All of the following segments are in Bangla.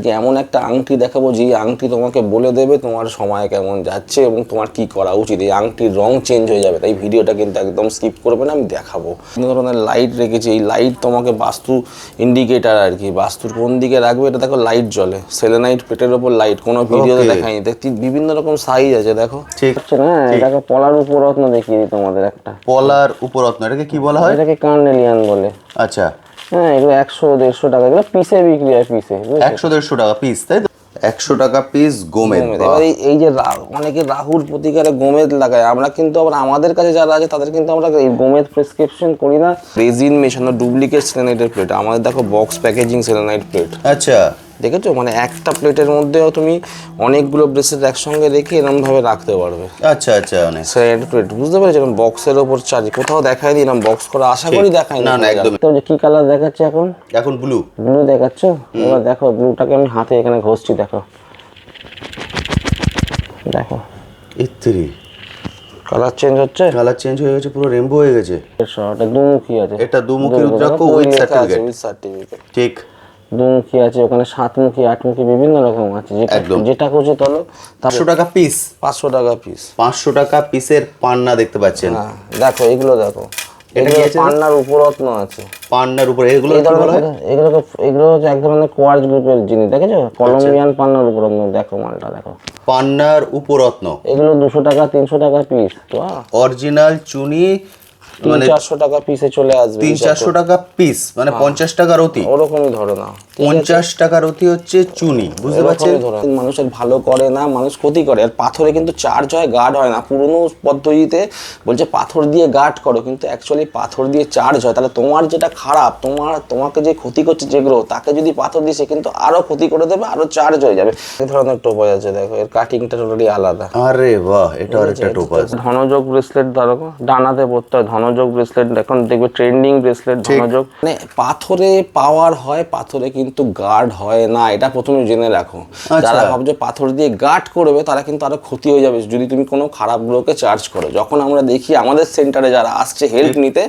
আজকে এমন একটা আংটি দেখাবো যে আংটি তোমাকে বলে দেবে তোমার সময় কেমন যাচ্ছে এবং তোমার কি করা উচিত। এই আংটির রং চেঞ্জ হয়ে যাবে, তাই ভিডিওটা কিন্তু একদম স্কিপ করবে না, আমি দেখাবো। বিভিন্ন ধরনের লাইট রেখেছি, এই লাইট তোমাকে বাস্তু ইন্ডিকেটার আর কি, বাস্তুর কোন দিকে রাখবে এটা দেখো লাইট জ্বলে। সেলেনাইট প্লেটের ওপর লাইট, কোনো ভিডিওতে দেখায়নি, দেখছি বিভিন্ন রকম সাইজ আছে দেখো। ঠিক আছে না, এটাকে পলার উপরত্ন দেখিয়ে দিই তোমাদের একটা। পলার উপরত্ন এটাকে কি বলা হয়? এটাকে কার্নেলিয়ান বলে। আচ্ছা হ্যাঁ, এগুলো 100-150 টাকা, এগুলো পিসে বিক্রি হয়, পিসে 100-150 টাকা পিস, তাই তো? 100 টাকা পিস গোমেদ। এবার এই যে অনেকে রাহুর প্রতিকারে গোমেদ লাগায়, আমরা কিন্তু আবার আমাদের কাছে যারা আছে তাদের কিন্তু আমরা এই গোমেদ প্রেসক্রিপশন করি না। রেজিন মেশানো ডুপ্লিকেট সেলেনাইটের প্লেট, আমাদের দেখো বক্স প্যাকেজিং সেলেনাইট প্লেট। আচ্ছা, দেখেছো, মানে একটা প্লেটের মধ্যেও তুমি অনেকগুলো ব্রেসলেট একসঙ্গে রেখে এরকম ভাবে রাখতে পারবে। আচ্ছা আচ্ছা, অনেক সেলেনাইট প্লেট, বুঝতে পেরেছো? এরকম বক্সের ওপর চার্জ কোথাও দেখাই দিই এরকম বক্স করে, আশা করি দেখাই না না একদম। তো কি কালার দেখাচ্ছে এখন? এখন ব্লু দেখাচ্ছ? এবার দেখো ব্লুটাকে আমি হাতে এখানে ঘষছি, দেখো দেখো ইত্রি কালার চেঞ্জ হচ্ছে, কালার চেঞ্জ হয়ে গেছে, পুরো রেইনবো হয়ে গেছে। এটা দুমুখী আছে, এটা দুমুখী রুদ্রাক্ষ উইথ সার্টিফিকেট। ঠিক, দুমুখী আছে, ওখানে 7মুখী 8মুখী বিভিন্ন রকম আছে, যেটা খুঁজে তোলো। 500 টাকা পিস, 500 টাকা পিস, 500 টাকা পিসের পান্না দেখতে পাচ্ছেন। দেখো এগুলো দেখো, এগুলো পান্নার উপরত্ন আছে, পান্নার উপরে এগুলো কি বলা হয়? এগুলো হচ্ছে এক ধরনের কোয়ার্টজ গ্রুপের জিনিস, দেখেছো? কলম্বিয়ান পান্নার উপরত্ন, দেখো মালটা দেখো, পান্নার উপরত্ন। এগুলো 200 টাকা 300 টাকা পিস, তো অরিজিনাল চুনি মানে 300-400 টাকা পিসে চলে আসবে। 300-400 টাকা পিস, মানে 50 টাকা রতি, ওরকমই ধরো না। 50 টাকা রতি হচ্ছে চুনি, বুঝতে পারছেন? মানুষের ভালো করে না, মানুষ ক্ষতি করে। আর পাথরে কিন্তু চার্জ হয়, গার্ড হয় না। পুরনো পদ্ধতিতে বলছে পাথর দিয়ে গার্ড করো, কিন্তু অ্যাকচুয়ালি পাথর দিয়ে চার্জ হয়। তাহলে তোমার যেটা খারাপ, তোমাকে যে ক্ষতি করছে যেগুলো, তাকে যদি পাথর দিয়ে সে কিন্তু আরো ক্ষতি করে দেবে, আরো চার্জ হয়ে যাবে। এই ধরনের টোপাজ আছে দেখো, এর কাটিংটা টোটালি আলাদা। আরে বাহ, এটা আরেকটা টোপাজ। ধনযোগ ব্রেসলেট ধরো, ডানাতে পড়তে হয় ধনযোগ ব্রেসলেট, এখন দেখবে ট্রেন্ডিং ব্রেসলেট ধনযোগ। মানে পাথরে পাওয়ার হয়, পাথরে কিন্তু গার্ড হয় না, এটা প্রথমে জেনে রাখো। যারা ভাবছো পাথর দিয়ে গার্ড করবে তারা কিন্তু আরো ক্ষতি হয়ে যাবে যদি তুমি কোনো খারাপ গ্রহকে চার্জ করো। যখন আমরা দেখি আমাদের সেন্টারে যারা আসছে হেল্প নিতে,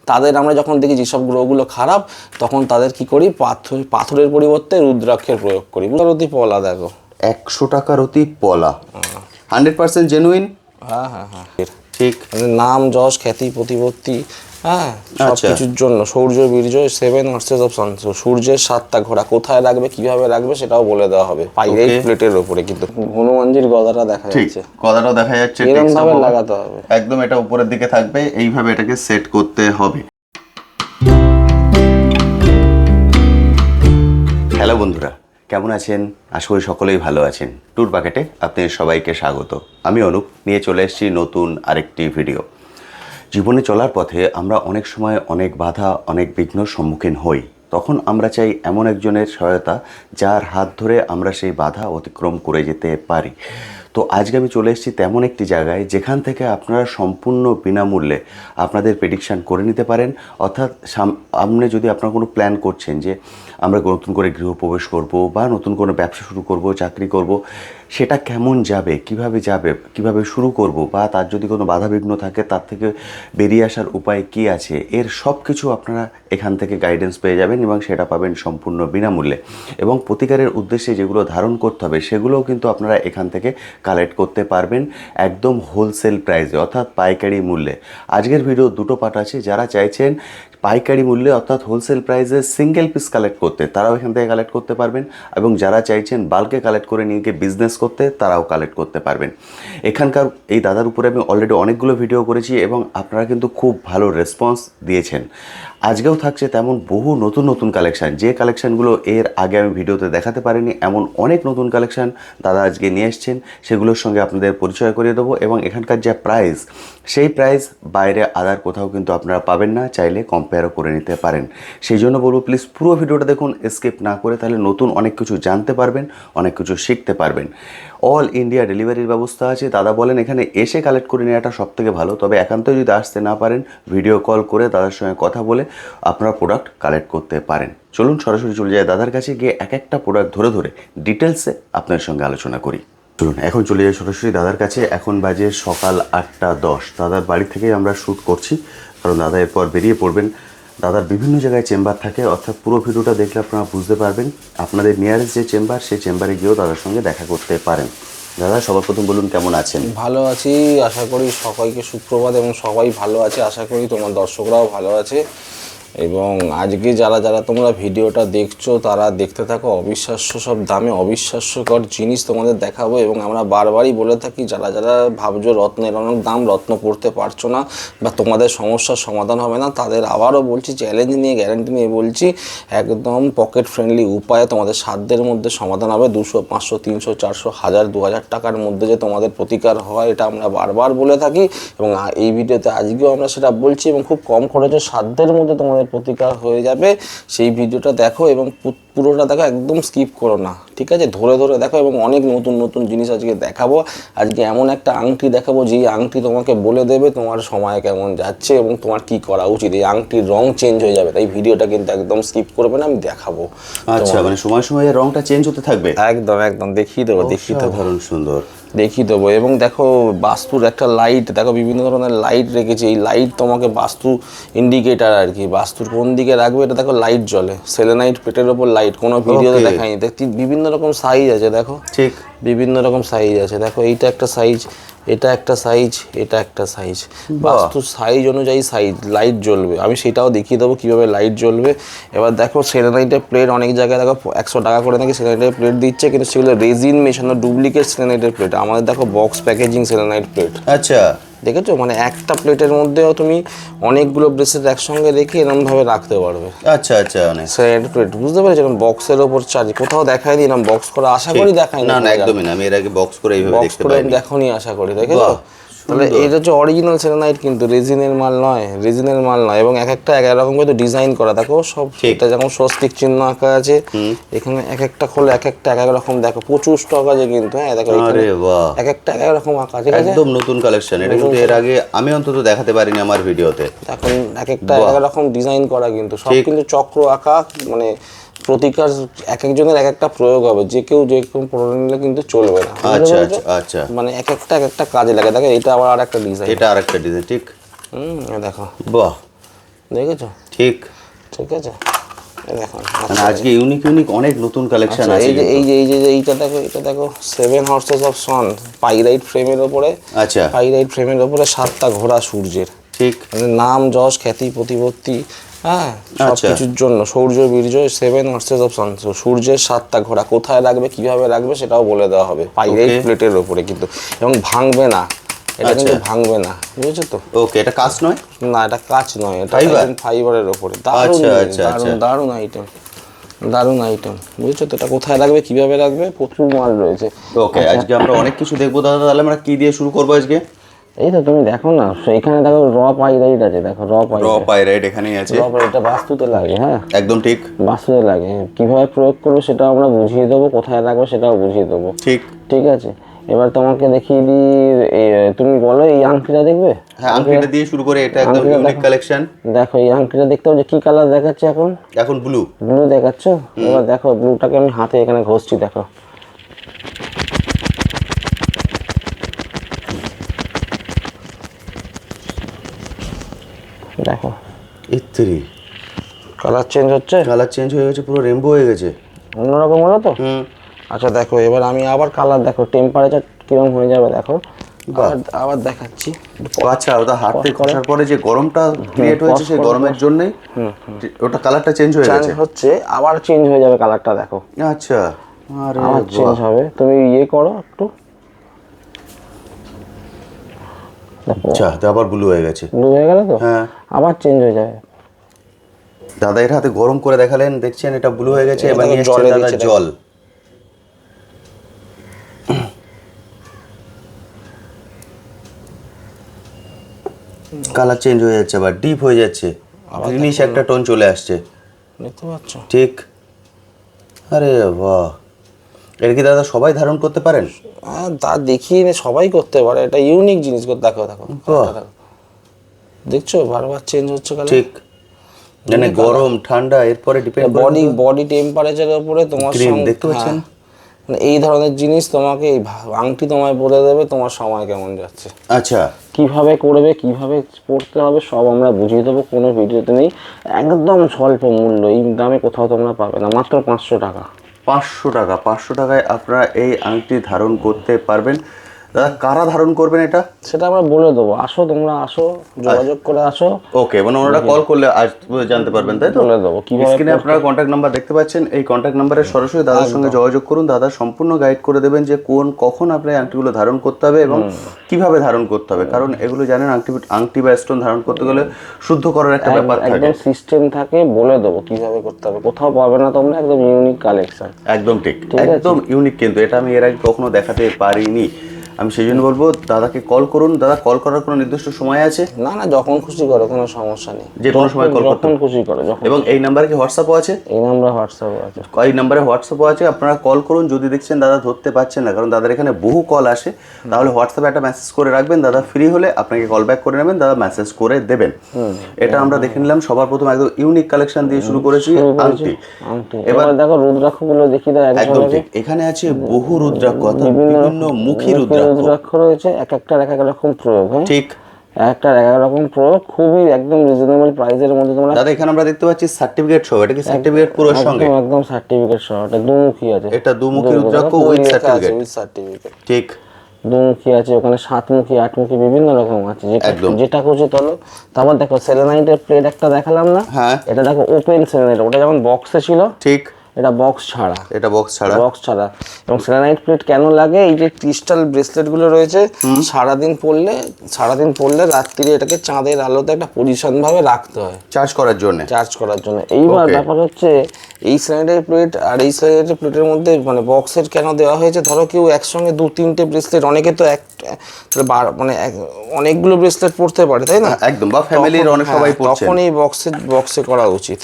তাদের আমরা যখন দেখি যেসব গ্রহগুলো খারাপ, তখন তাদের কি করি, পাথরের পরিবর্তে রুদ্রাক্ষের প্রয়োগ করি। রতি পলা দেখো, 100 টাকা রতি পলা, 100% জেনুইন। হ্যাঁ হ্যাঁ হ্যাঁ, ঠিক। নাম যশ খ্যাতি প্রতিপত্তি, হ্যাঁ, সব কিছুর জন্য। সূর্য বীর্য 7 ভার্সেস অফ সান, সূর্যের 7টা ঘোড়া কোথায় রাখবে, কিভাবে রাখবে সেটাও বলে দেওয়া হবে পাইরেট প্লেটের উপরে। কিন্তু হনুমানজির গদাটা দেখা যাচ্ছে, গদাটাও দেখা যাচ্ছে, এরকম ভাবে লাগাতে হবে, একদম এটা উপরের দিকে থাকবে, এইভাবে এটাকে সেট করতে হবে। হ্যালো বন্ধুরা, কেমন আছেন? আশা করি সকলেই ভালো আছেন। ট্যুর বাকেটে আপনাদের সবাইকে স্বাগত। আমি অনুপ, নিয়ে চলে এসেছি নতুন আরেকটি ভিডিও। জীবনে চলার পথে আমরা অনেক সময় অনেক বাধা, অনেক বিঘ্নর সম্মুখীন হই। তখন আমরা চাই এমন একজনের সহায়তা যার হাত ধরে আমরা সেই বাধা অতিক্রম করে যেতে পারি। তো আজকে আমি চলে এসেছি তেমন একটি জায়গায় যেখান থেকে আপনারা সম্পূর্ণ বিনামূল্যে আপনাদের প্রেডিকশান করে নিতে পারেন। অর্থাৎ সামনে যদি আপনারা কোনো প্ল্যান করছেন যে আমরা নতুন করে গৃহপ্রবেশ করব বা নতুন কোনো ব্যবসা শুরু করব, চাকরি করব, সেটা কেমন যাবে, কিভাবে শুরু করব, বা তার যদি কোনো বাধাবিঘ্ন থাকে তার থেকে বেরিয়ে আসার উপায় কী আছে, এর সব কিছু আপনারা এখান থেকে গাইডেন্স পেয়ে যাবেন এবং সেটা পাবেন সম্পূর্ণ বিনামূল্যে। এবং প্রতিকারের উদ্দেশ্যে যেগুলো ধারণ করতে হবে সেগুলোও কিন্তু আপনারা এখান থেকে কালেক্ট করতে পারবেন একদম হোলসেল প্রাইসে, অর্থাৎ পাইকারি মূল্যে। আজকের ভিডিও দুটো পার্ট আছে। যারা চাইছেন পাইকারি মূল্যে অর্থাৎ হোলসেল প্রাইসে সিঙ্গেল পিস কালেক্ট করতে, তারাও এখান থেকে কালেক্ট করতে পারবেন, এবং যারা চাইছেন বাল্কে কালেক্ট করে নিয়ে গিয়ে বিজনেস করতে, তারাও কালেক্ট করতে পারবেন। এখানকার এই দাদার উপরে আমি অলরেডি অনেকগুলো ভিডিও করেছি এবং আপনারা কিন্তু খুব ভালো রেসপন্স দিয়েছেন। আজকেও থাকছে তেমন বহু নতুন নতুন কালেকশান, যে কালেকশানগুলো এর আগে আমি ভিডিওতে দেখাতে পারিনি, এমন অনেক নতুন কালেকশান দাদা আজকে নিয়ে এসছেন। সেগুলোর সঙ্গে আপনাদের পরিচয় করিয়ে দেবো, এবং এখানকার যে প্রাইস, সেই প্রাইস বাইরে আদার কোথাও কিন্তু আপনারা পাবেন না, চাইলে কম্পেয়ারও করে নিতে পারেন। সেই জন্য বলবো প্লিজ পুরো ভিডিওটা দেখুন, স্কিপ না করে, তাহলে নতুন অনেক কিছু জানতে পারবেন, অনেক কিছু শিখতে পারবেন। অল ইন্ডিয়া ডেলিভারির ব্যবস্থা আছে। দাদা বলেন এখানে এসে কালেক্ট করে নেওয়াটা সবথেকে ভালো, তবে একান্ত যদি আসতে না পারেন ভিডিও কল করে দাদার সঙ্গে কথা বলে আপনারা প্রোডাক্ট কালেক্ট করতে পারেন। চলুন সরাসরি চলে যায় দাদার কাছে, গিয়ে এক একটা প্রোডাক্ট ধরে ধরে ডিটেলসে আপনার সঙ্গে আলোচনা করি। চলুন এখন চলে যাই সরাসরি দাদার কাছে। এখন বাজে সকাল 8টা 10। দাদার বাড়ি থেকেই আমরা শ্যুট করছি, কারণ দাদা এরপর বেরিয়ে পড়বেন দাদার বিভিন্ন জায়গায় চেম্বার থাকে, অর্থাৎ পুরো ভিডিওটা দেখলে আপনারা বুঝতে পারবেন। আপনাদের নিয়ারেস্ট যে চেম্বার, সেই চেম্বারে গিয়েও দাদার সঙ্গে দেখা করতে পারেন। দাদা সবার প্রথম বলুন কেমন আছেন? ভালো আছি, আশা করি সবাইকে সুপ্রভাত এবং সবাই ভালো আছে। আশা করি তোমার দর্শকরাও ভালো আছে। এবং আজকে যারা যারা তোমরা ভিডিওটা দেখছো তারা দেখতে থাকো। অবিশ্বাস্য সব দামে অবিশ্বাস্যকর জিনিস তোমাদের দেখাবো। এবং আমরা বারবারই বলে থাকি, যারা যারা ভাবছো রত্নের অনেক দাম, রত্ন পড়তে পারছো না বা তোমাদের সমস্যার সমাধান হবে না, তাদের আবারও বলছি, চ্যালেঞ্জ নিয়ে গ্যারান্টি নিয়ে বলছি, একদম পকেট ফ্রেন্ডলি উপায়ে তোমাদের সাধ্যের মধ্যে সমাধান হবে। 200, 500, 300, 400, 1000, 2000 টাকার মধ্যে যে তোমাদের প্রতিকার হয়, এটা আমরা বারবার বলে থাকি। এবং এই ভিডিওতে আজকেও আমরা সেটা বলছি। এবং খুব কম খরচে সাধ্যের মধ্যে তোমাদের প্রতিকার হয়ে যাবে। সেই ভিডিওটা দেখো এবং পুরোটা দেখো, একদম স্কিপ করো না, ঠিক আছে? ধরে ধরে দেখো। এবং অনেক নতুন নতুন জিনিস আজকে দেখাবো। আজকে এমন একটা আংটি দেখাবো, যেই আংটি তোমাকে বলে দেবে তোমার সময় কেমন যাচ্ছে এবং তোমার কি করা উচিত। এই আংটির রং চেঞ্জ হয়ে যাবে, তাই ভিডিওটা কিন্তু একদম স্কিপ করবে না, আমি দেখাবো। আচ্ছা, মানে সময় সময় এর রংটা চেঞ্জ হতে থাকবে? একদম একদম দেখিয়ে দেবো, দেখিয়ে দেবো, দারুণ সুন্দর দেখিয়ে দেবো। এবং দেখো বাস্তুর একটা লাইট দেখো, বিভিন্ন ধরনের লাইট রেখেছি। এই লাইট তোমাকে বাস্তু ইন্ডিকেটার আর কি, বাস্তুর কোন দিকে রাখবে এটা দেখো, লাইট জ্বলে। সেলেনাইট প্লেটের ওপর লাইট, কোনো ভিডিওতে দেখায়নি। বিভিন্ন রকম সাইজ আছে দেখো, ঠিক বিভিন্ন রকম সাইজ আছে দেখো। এইটা একটা সাইজ, এটা একটা সাইজ, এটা একটা সাইজ। বাস্তু সাইজ অনুযায়ী সাইজ লাইট জ্বলবে। আমি সেটাও দেখিয়ে দেবো কীভাবে লাইট জ্বলবে। এবার দেখো সেলেনাইটের প্লেট অনেক জায়গায় দেখো 100 টাকা করে নাকি সেলেনাইটের প্লেট দিচ্ছে, কিন্তু সেগুলো রেজিন মেশানো ডুপ্লিকেট সেলেনাইটের প্লেট। আমাদের দেখো বক্স প্যাকেজিং সেলেনাইট প্লেট। আচ্ছা, দেখেছো? মানে একটা প্লেটের মধ্যেও তুমি অনেকগুলো ব্রেসলেট একসঙ্গে রেখে এরকমভাবে রাখতে পারবে। আচ্ছা আচ্ছা, মানে সেলেনাইট প্লেট বুঝতে পেরেছো? এরকম বক্সের ওপর চার্জ কোথাও দেখায়নি, এরকম বক্স করা আশা করি দেখায়নি। না না, একদমই না। আমি এর আগে বক্স করে এইভাবে বক্স দেখতে করে পাইনি। দেখোনি আশা করি, দেখেছো? তাহলে এটা হচ্ছে অরিজিনাল সেলেনাইট, কিন্তু রেজিনের মাল নয়, রেজিনের মাল নয়। এবং এক একটা এক রকম করে ডিজাইন করা দেখো সব। এটা যেমন স্বস্তিক চিহ্ন আঁকা আছে, এখানে এক একটা খোলে এক একটা এক এক রকম দেখো। প্রচুর স্টক আছে কিন্তু, হ্যাঁ দেখো আরে বাহ, এক একটা এক এক রকম আঁকা, ঠিক আছে? একদম নতুন কালেকশন। এটা কিন্তু এর আগে আমি অন্তত দেখাতে পারিনি আমার ভিডিওতে। এখন এক একটা এক এক রকম ডিজাইন করা, কিন্তু সব কিন্তু চক্র আঁকা। মানে প্রতিকার এক একজনের এক একটা প্রয়োগ হবে, যে কেউ যে কেউ পড়ে নিলে কিন্তু চলবে না। আচ্ছা আচ্ছা আচ্ছা, মানে এক একটা কাজে লাগে। দেখো এটা আবার আর একটা ডিজাইন, এটা আরেকটা ডিজাইন। ঠিক, দেখো, বাহ, দেখেছো? ঠিক ঠিক আছে, দেখো। মানে আজকে ইউনিক ইউনিক অনেক নতুন কালেকশন আছে। এই যে এইটা দেখো, এটা দেখো 7 হর্সেস অফ সান পাইরাইট ফ্রেমের ওপরে। আচ্ছা, পাইরাইট ফ্রেমের ওপরে 7টা ঘোড়া সূর্যের, ঠিক, মানে নাম যশ খ্যাতি প্রতিপত্তি, হ্যাঁ সব কিছুর জন্য। সূর্য বীর্য 7 হর্সেস অফ সান, সূর্যের 7টা ঘোড়া কোথায় রাখবে, কিভাবে রাখবে সেটাও বলে দেওয়া হবে পাইরাইট প্লেটের ওপরে কিন্তু। এবং ভাঙবে না, এটা কিন্তু ভাঙবে না, বুঝেছো তো? ওকে, এটা কাজ নয়? না, এটা কাঁচ নয়, এটা ফাইবারের ওপরে। আচ্ছা আচ্ছা আচ্ছা, দারুণ আইটেম, দারুণ আইটেম, বুঝেছো তো? এটা কোথায় রাখবে, কিভাবে রাখবে, প্রচুর মাল রয়েছে। ওকে, আজকে আমরা অনেক কিছু দেখবো দাদা। তাহলে আমরা কি দিয়ে শুরু করবো আজকে? এই তো তুমি দেখো না, এখানে দেখো র পাইরাইট আছে, দেখো র পাইরাইট এখানেই আছে। এটা বাস্তুতে লাগে, হ্যাঁ একদম ঠিক, বাস্তুতে লাগে। কিভাবে প্রয়োগ করবে সেটাও আমরা বুঝিয়ে দেবো, কোথায় রাখবে সেটাও বুঝিয়ে দেবো। ঠিক, ঠিক আছে। এবার তোমাকে দেখিয়ে দিই, তুমি বলো এই আংটিটা দেখবে? হ্যাঁ, আংটিটা দিয়ে শুরু করে। এটা একদম ইউনিক কালেকশন। দেখো এই আংটিটা দেখতে হবে, কি কালার দেখাচ্ছে এখন? এখন ব্লু, ব্লু দেখাচ্ছ। এবার দেখো ব্লুটাকে আমি হাতে এখানে ঘষছি, দেখো দেখো ইত্রি কালার চেঞ্জ হচ্ছে, কালার চেঞ্জ হয়ে গেছে, পুরো রেনবো হয়ে গেছে, অন্যরকম হলো তো। আচ্ছা দেখো, এবার আমি আবার কালার দেখো, টেম্পারেচার কিরকম হয়ে যাবে দেখো। আবার দেখাচ্ছি। আচ্ছা, ওটা হাতে ঘষার পরে যে গরমটা ক্রিয়েট হয়েছে, সেই গরমের জন্যই ওটা কালারটা চেঞ্জ হয়ে গেছে, হচ্ছে আবার চেঞ্জ হয়ে যাবে কালারটা, দেখো। আচ্ছা, আরে আবার চেঞ্জ হবে, তুমি ইয়ে করো একটু। আচ্ছা, আবার ব্লু হয়ে গেছে, ব্লু হয়ে গেল তো। হ্যাঁ, আবার চেঞ্জ হয়ে যাবে। দাদা এর হাতে গরম করে দেখালেন, দেখছেন এটা ব্লু হয়ে গেছে। এবার নিয়ে এসেছেন দাদা জল। কালার চেঞ্জ হয়ে যাচ্ছে, আবার ডিপ হয়ে যাচ্ছে, গ্রিনিশ একটা টোন চলে আসছে, দেখতে পাচ্ছ? ঠিক। আরে বাহ, এটা কি দাদা সবাই ধারণ করতে পারেন? হ্যাঁ, তা দেখিয়ে সবাই করতে পারে, এটা ইউনিক জিনিস। দেখো দেখো, দেখছো বারবার চেঞ্জ হচ্ছে কালার। ঠিক, মানে গরম ঠান্ডা এরপরে ডিপেন্ড করে বডি টেম্পারেচারের উপরে তোমার দেখতে পাচ্ছেন। মানে এই ধরনের জিনিস তোমাকে আংটি তোমায় বলে দেবে তোমার সময় কেমন যাচ্ছে, আচ্ছা কিভাবে করবে, কিভাবে পড়তে হবে সব আমরা বুঝিয়ে দেবো, কোনো ভিডিওতে নেই, একদম স্বল্প মূল্য, এই দামে কোথাও তোমরা পাবে না, মাত্র 500 টাকা। 500 টাকা, 500 টাকায় আপনারা এই আংটি ধারণ করতে পারবেন। দাদা কারা ধারণ করবেন এটা? সেটা আমরা বলে দেবো, আসো তোমরা, আসো যোগাযোগ করে আসো। ওকে, মানে ওনারা কল করলে আজ জানতে পারবেন, তাই তো? বলে দেবো কিভাবে। স্ক্রিনে আপনারা কন্ট্যাক্ট নাম্বার দেখতে পাচ্ছেন, এই কন্ট্যাক্ট নাম্বারে সরাসরি দাদার সঙ্গে যোগাযোগ করুন। দাদা সম্পূর্ণ গাইড করে দেবেন যে কখন আপনার আংটিগুলো ধারণ করতে হবে এবং কিভাবে ধারণ করতে হবে, কারণ এগুলো জানেন আংটি বা স্টোন ধারণ করতে গেলে শুদ্ধ করার একটা ব্যাপার থাকে, একদম সিস্টেম থাকে, বলে দেবো কিভাবে করতে হবে, কোথাও পাবে না তোমরা, একদম ইউনিক কালেকশন। একদম ঠিক, একদম ইউনিক, কিন্তু এটা আমি এর আগে কখনো দেখাতে পারিনি। আমি সেই জন্য বলবো দাদাকে কল করুন। দাদা কল করার কোনো নির্দিষ্ট সময় আছে? না না, যখন খুশি করো, কোনো সমস্যা নেই, যে কোনো সময় কল করতে, যখন খুশি করো, যখন। এবং এই নাম্বারে কি হোয়াটসঅ্যাপও আছে? এই নাম্বার হোয়াটসঅ্যাপ আছে, এই নাম্বারে হোয়াটসঅ্যাপও আছে, আপনারা কল করুন। যদি দেখছেন দাদা ধরতে পারছেন না, কারণ দাদার এখানে বহু কল আসে, তাহলে হোয়াটসঅ্যাপে একটা মেসেজ করে রাখবেন, দাদা ফ্রি হলে আপনাকে কল ব্যাক করে নেবেন, দাদা মেসেজ করে দেবেন। এটা আমরা দেখে নিলাম। সবার প্রথম একদম ইউনিক কালেকশন দিয়ে শুরু করেছি, আংটি। এবার দেখো রুদ্রাক্ষগুলো দেখি দাও, একদম ঠিক, এখানে আছে বহু রুদ্রাক্ষ, অর্থাৎ বিভিন্ন মুখী রুদ্রাক্ষ রয়েছে, এক একটার এক এক রকম প্রয়োগ। ঠিক, একটা এক এক রকম প্রয়োগ, খুবই একদম রিজনেবল প্রাইসের মধ্যে তোমরা। দাদা এখানে আমরা দেখতে পাচ্ছি সার্টিফিকেট সহ, এটা কি সার্টিফিকেট পুরো সঙ্গে? একদম সার্টিফিকেট সহ, এটা দুমুখী আছে, এটা দুমুখী রুদ্রাক্ষ উইথ সার্টিফিকেট। ঠিক, দুমুখী আছে, ওখানে 7মুখী 8মুখী বিভিন্ন রকম আছে, যেটা খুঁজে তোলো। তারপর দেখো সেলেনাইটের প্লেট একটা দেখালাম না, হ্যাঁ এটা দেখো ওপেন সেলেনাইট, ওটা যেমন বক্সে ছিল, ঠিক, এটা বক্স ছাড়া, এটা বক্স ছাড়া, বক্স ছাড়া। এবং সেলেনাইট প্লেট কেন লাগে, এই যে ক্রিস্টাল ব্রেসলেট গুলো রয়েছে, সারাদিন পরলে রাত্রিরে এটাকে চাঁদের আলোতে একটা পজিশন ভাবে রাখতে হয় চার্জ করার জন্য। এইবার ব্যাপার হচ্ছে এই সেলেনাইটের প্লেট আর এই সেলেনাইটের প্লেটের মধ্যে মানে বক্সের কেন দেওয়া হয়েছে, ধরো কেউ একসঙ্গে 2-3টে ব্রেসলেট, অনেকে তো মানে অনেকগুলো ব্রেসলেট পরতে পারে, তাই না? একদম, বা ফ্যামিলির অনেক সবাই পড়ছে, তখন এই বক্সে করা উচিত।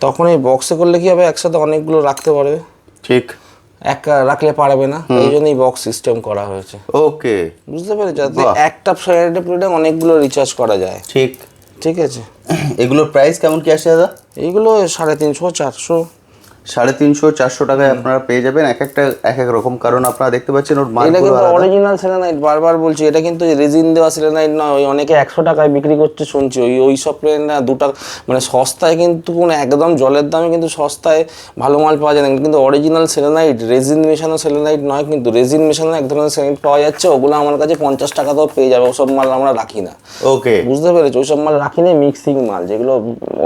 তখন এই বক্সে করলে কি হবে, একসাথে অনেকগুলো রাখতে পারবে। ঠিক, একা রাখলে পারবে না, এই জন্যই বক্স সিস্টেম করা হয়েছে। ওকে, বুঝতে পেরেছো, যাতে একটা সেলেনাইটের প্লেটে অনেকগুলো রিচার্জ করা যায়। ঠিক, ঠিক আছে। এগুলোর প্রাইস কেমন কি আসে দাদা? এইগুলো 350-400, 350-400 টাকায় আপনারা পেয়ে যাবেন। এক একটা এক এক রকম, কারণ আপনারা দেখতে পাচ্ছেন ওর মালগুলো এটা কিন্তু অরিজিনাল সেলেনাইট, বারবার বলছি, এটা কিন্তু রেজিন দেওয়া সেলেনাইট নয়। ওই অনেকে 100 টাকায় বিক্রি করছে শুনছি, ওই সব প্লেন না, 2 টাকা মানে সস্তায়, কিন্তু কোনো একদম জলের দামে কিন্তু সস্তায় ভালো মাল পাওয়া যায় না। কিন্তু অরিজিনাল সেলেনাইট, রেজিন মেশানো সেলেনাইট নয়, কিন্তু রেজিন মেশানো এক ধরনের সেলেনাইট পাওয়া যাচ্ছে, ওগুলো আমার কাছে 50 টাকাতেও পেয়ে যাবে। ওসব মাল আমরা রাখি না। ওকে, বুঝতে পেরেছো, ওইসব মাল রাখি না, মিক্সিং মাল, যেগুলো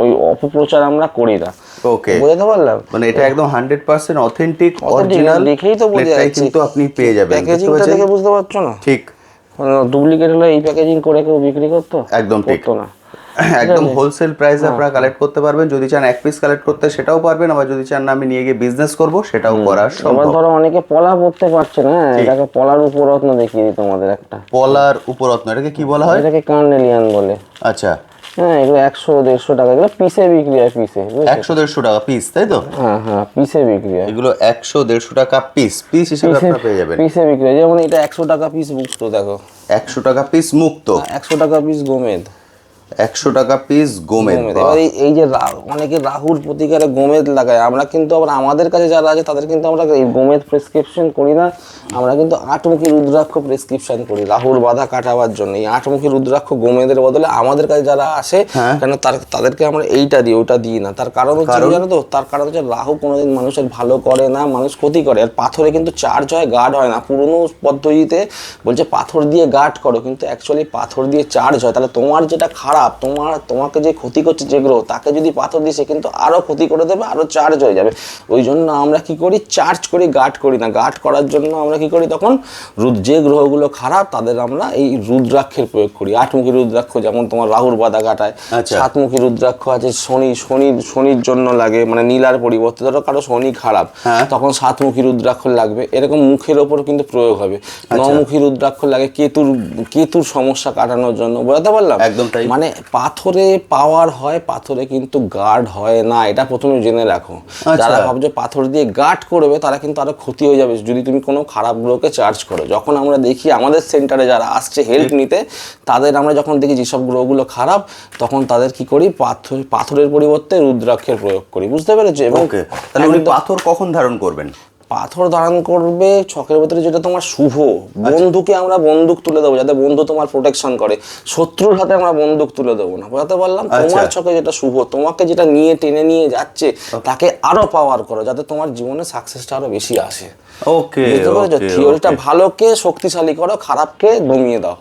ওই অপপ্রচার আমরা করি না। ওকে, বুঝতে পারলাম, মানে এটা একদম 100% অথেন্টিক অরিজিনাল, দেখেই তো বোঝা যাচ্ছে, কিন্তু আপনি পেয়ে যাবেন। প্যাকেজিংটা দেখে বুঝতে পারছো না? ঠিক, ডুপ্লিকেট হলে এই প্যাকেজিং করে কেউ বিক্রি করতো? একদম ঠিক না, একদম হোলসেল প্রাইসে আপনারা কালেক্ট করতে পারবেন। যদি চান এক পিস কালেক্ট করতে সেটাও পারবেন, আবার যদি চান না আমি নিয়ে গিয়ে বিজনেস করব সেটাও করা সম্ভব। ধরো অনেকে পলা পড়তে পারছে না, এটাকে পলার উপরত্ন দেখিয়ে দিই তোমাদের একটা। পলার উপরত্ন, এটাকে কি বলা হয়? এটাকে কার্নেলিয়ান বলে। আচ্ছা, হ্যাঁ, এগুলো 100-150 টাকা, এগুলো পিসে বিক্রি হয়, পিসে 100-150 টাকা পিস, তাই তো? হ্যাঁ হ্যাঁ, পিসে বিক্রি হয় এগুলো, 100-150 টাকা পিস হিসেবে আপনারা পেয়ে যাবেন। পিসে বিক্রি হয়, যেমন এটা 100 টাকা পিস মুক্ত, দেখো 100 টাকা পিস মুক্ত, 100 টাকা পিস গোমেদ, 100 টাকা পিস গোমেদ। এবার এই যে অনেকে রাহুর প্রতিকারে গোমেদ লাগায়, আমরা কিন্তু আবার আমাদের কাছে যারা আছে তাদের কিন্তু আমরা এই গোমেদ প্রেসক্রিপশন করি না, আমরা কিন্তু 8মুখী রুদ্রাক্ষ প্রেসক্রিপশন করি রাহুর বাধা কাটাবার জন্য। এই 8মুখী রুদ্রাক্ষ গোমেদের বদলে আমাদের কাছে যারা আসে, কেন তাদেরকে আমরা এইটা দিই, ওটা দিই না। তার কারণ হচ্ছে জানো তো, তার কারণ হচ্ছে রাহু কোনোদিন মানুষের ভালো করে না, মানুষ ক্ষতি করে। আর পাথরে কিন্তু চার্জ হয়, গার্ড হয় না। পুরনো পদ্ধতিতে বলছে পাথর দিয়ে গার্ড করো, কিন্তু অ্যাকচুয়ালি পাথর দিয়ে চার্জ হয়। তাহলে তোমার যেটা খারাপ, তোমাকে যে ক্ষতি করছে যে গ্রহ, তাকে যদি পাথর দিই সে কিন্তু আরো ক্ষতি করে দেবে, আরো চার্জ হয়ে যাবে। ওই জন্য আমরা কি করি, চার্জ করি, গার্ড করি না। গার্ড করার জন্য আমরা কি করি, তখন যে গ্রহগুলো খারাপ তাদের আমরা এই রুদ্রাক্ষের প্রয়োগ করি। 8মুখী রুদ্রাক্ষ যেমন তোমার রাহুর বাধা কাটায়, 7মুখী রুদ্রাক্ষ আছে শনির জন্য লাগে, মানে নীলার পরিবর্তে ধরো কারো শনি খারাপ, তখন 7মুখী রুদ্রাক্ষ লাগবে। এরকম মুখের ওপর কিন্তু প্রয়োগ হবে। 9মুখী রুদ্রাক্ষ লাগে কেতুর সমস্যা কাটানোর জন্য, বুঝতে পারলাম? একদম তাই, মানে পাথরে পাওয়ার হয়, পাথরে কিন্তু গার্ড হয় না, এটা প্রথমে জেনে রাখো। যারা ভাবছো পাথর দিয়ে গার্ড করবে তারা কিন্তু আরো ক্ষতি হয়ে যাবে যদি তুমি কোনো খারাপ গ্রহকে চার্জ করো। যখন আমরা দেখি আমাদের সেন্টারে যারা আসছে হেল্প নিতে, তাদের আমরা যখন দেখি যেসব গ্রহগুলো খারাপ, তখন তাদের কি করি, পাথরের পরিবর্তে রুদ্রাক্ষের প্রয়োগ করি, বুঝতে পেরেছো? এবং তাহলে উনি পাথর কখন ধারণ করবেন? পাথর ধারণ করবে ছকের ভেতরে যেটা তোমার শুভ। বন্ধুকে আমরা বন্দুক তুলে দেবো যাতে বন্ধু তোমার প্রোটেকশন করে, শত্রুর হাতে আমরা বন্দুক তুলে দেবো না, বুঝতে পারলাম? তোমার ছকে যেটা শুভ, তোমাকে যেটা নিয়ে টেনে নিয়ে যাচ্ছে তাকে আরো পাওয়ার করো যাতে তোমার জীবনে সাকসেসটা আরো বেশি আসে। ওকে, বুঝতে পেরেছো? থিওরিটা ভালোকে শক্তিশালী করো, খারাপকে দমিয়ে দাও।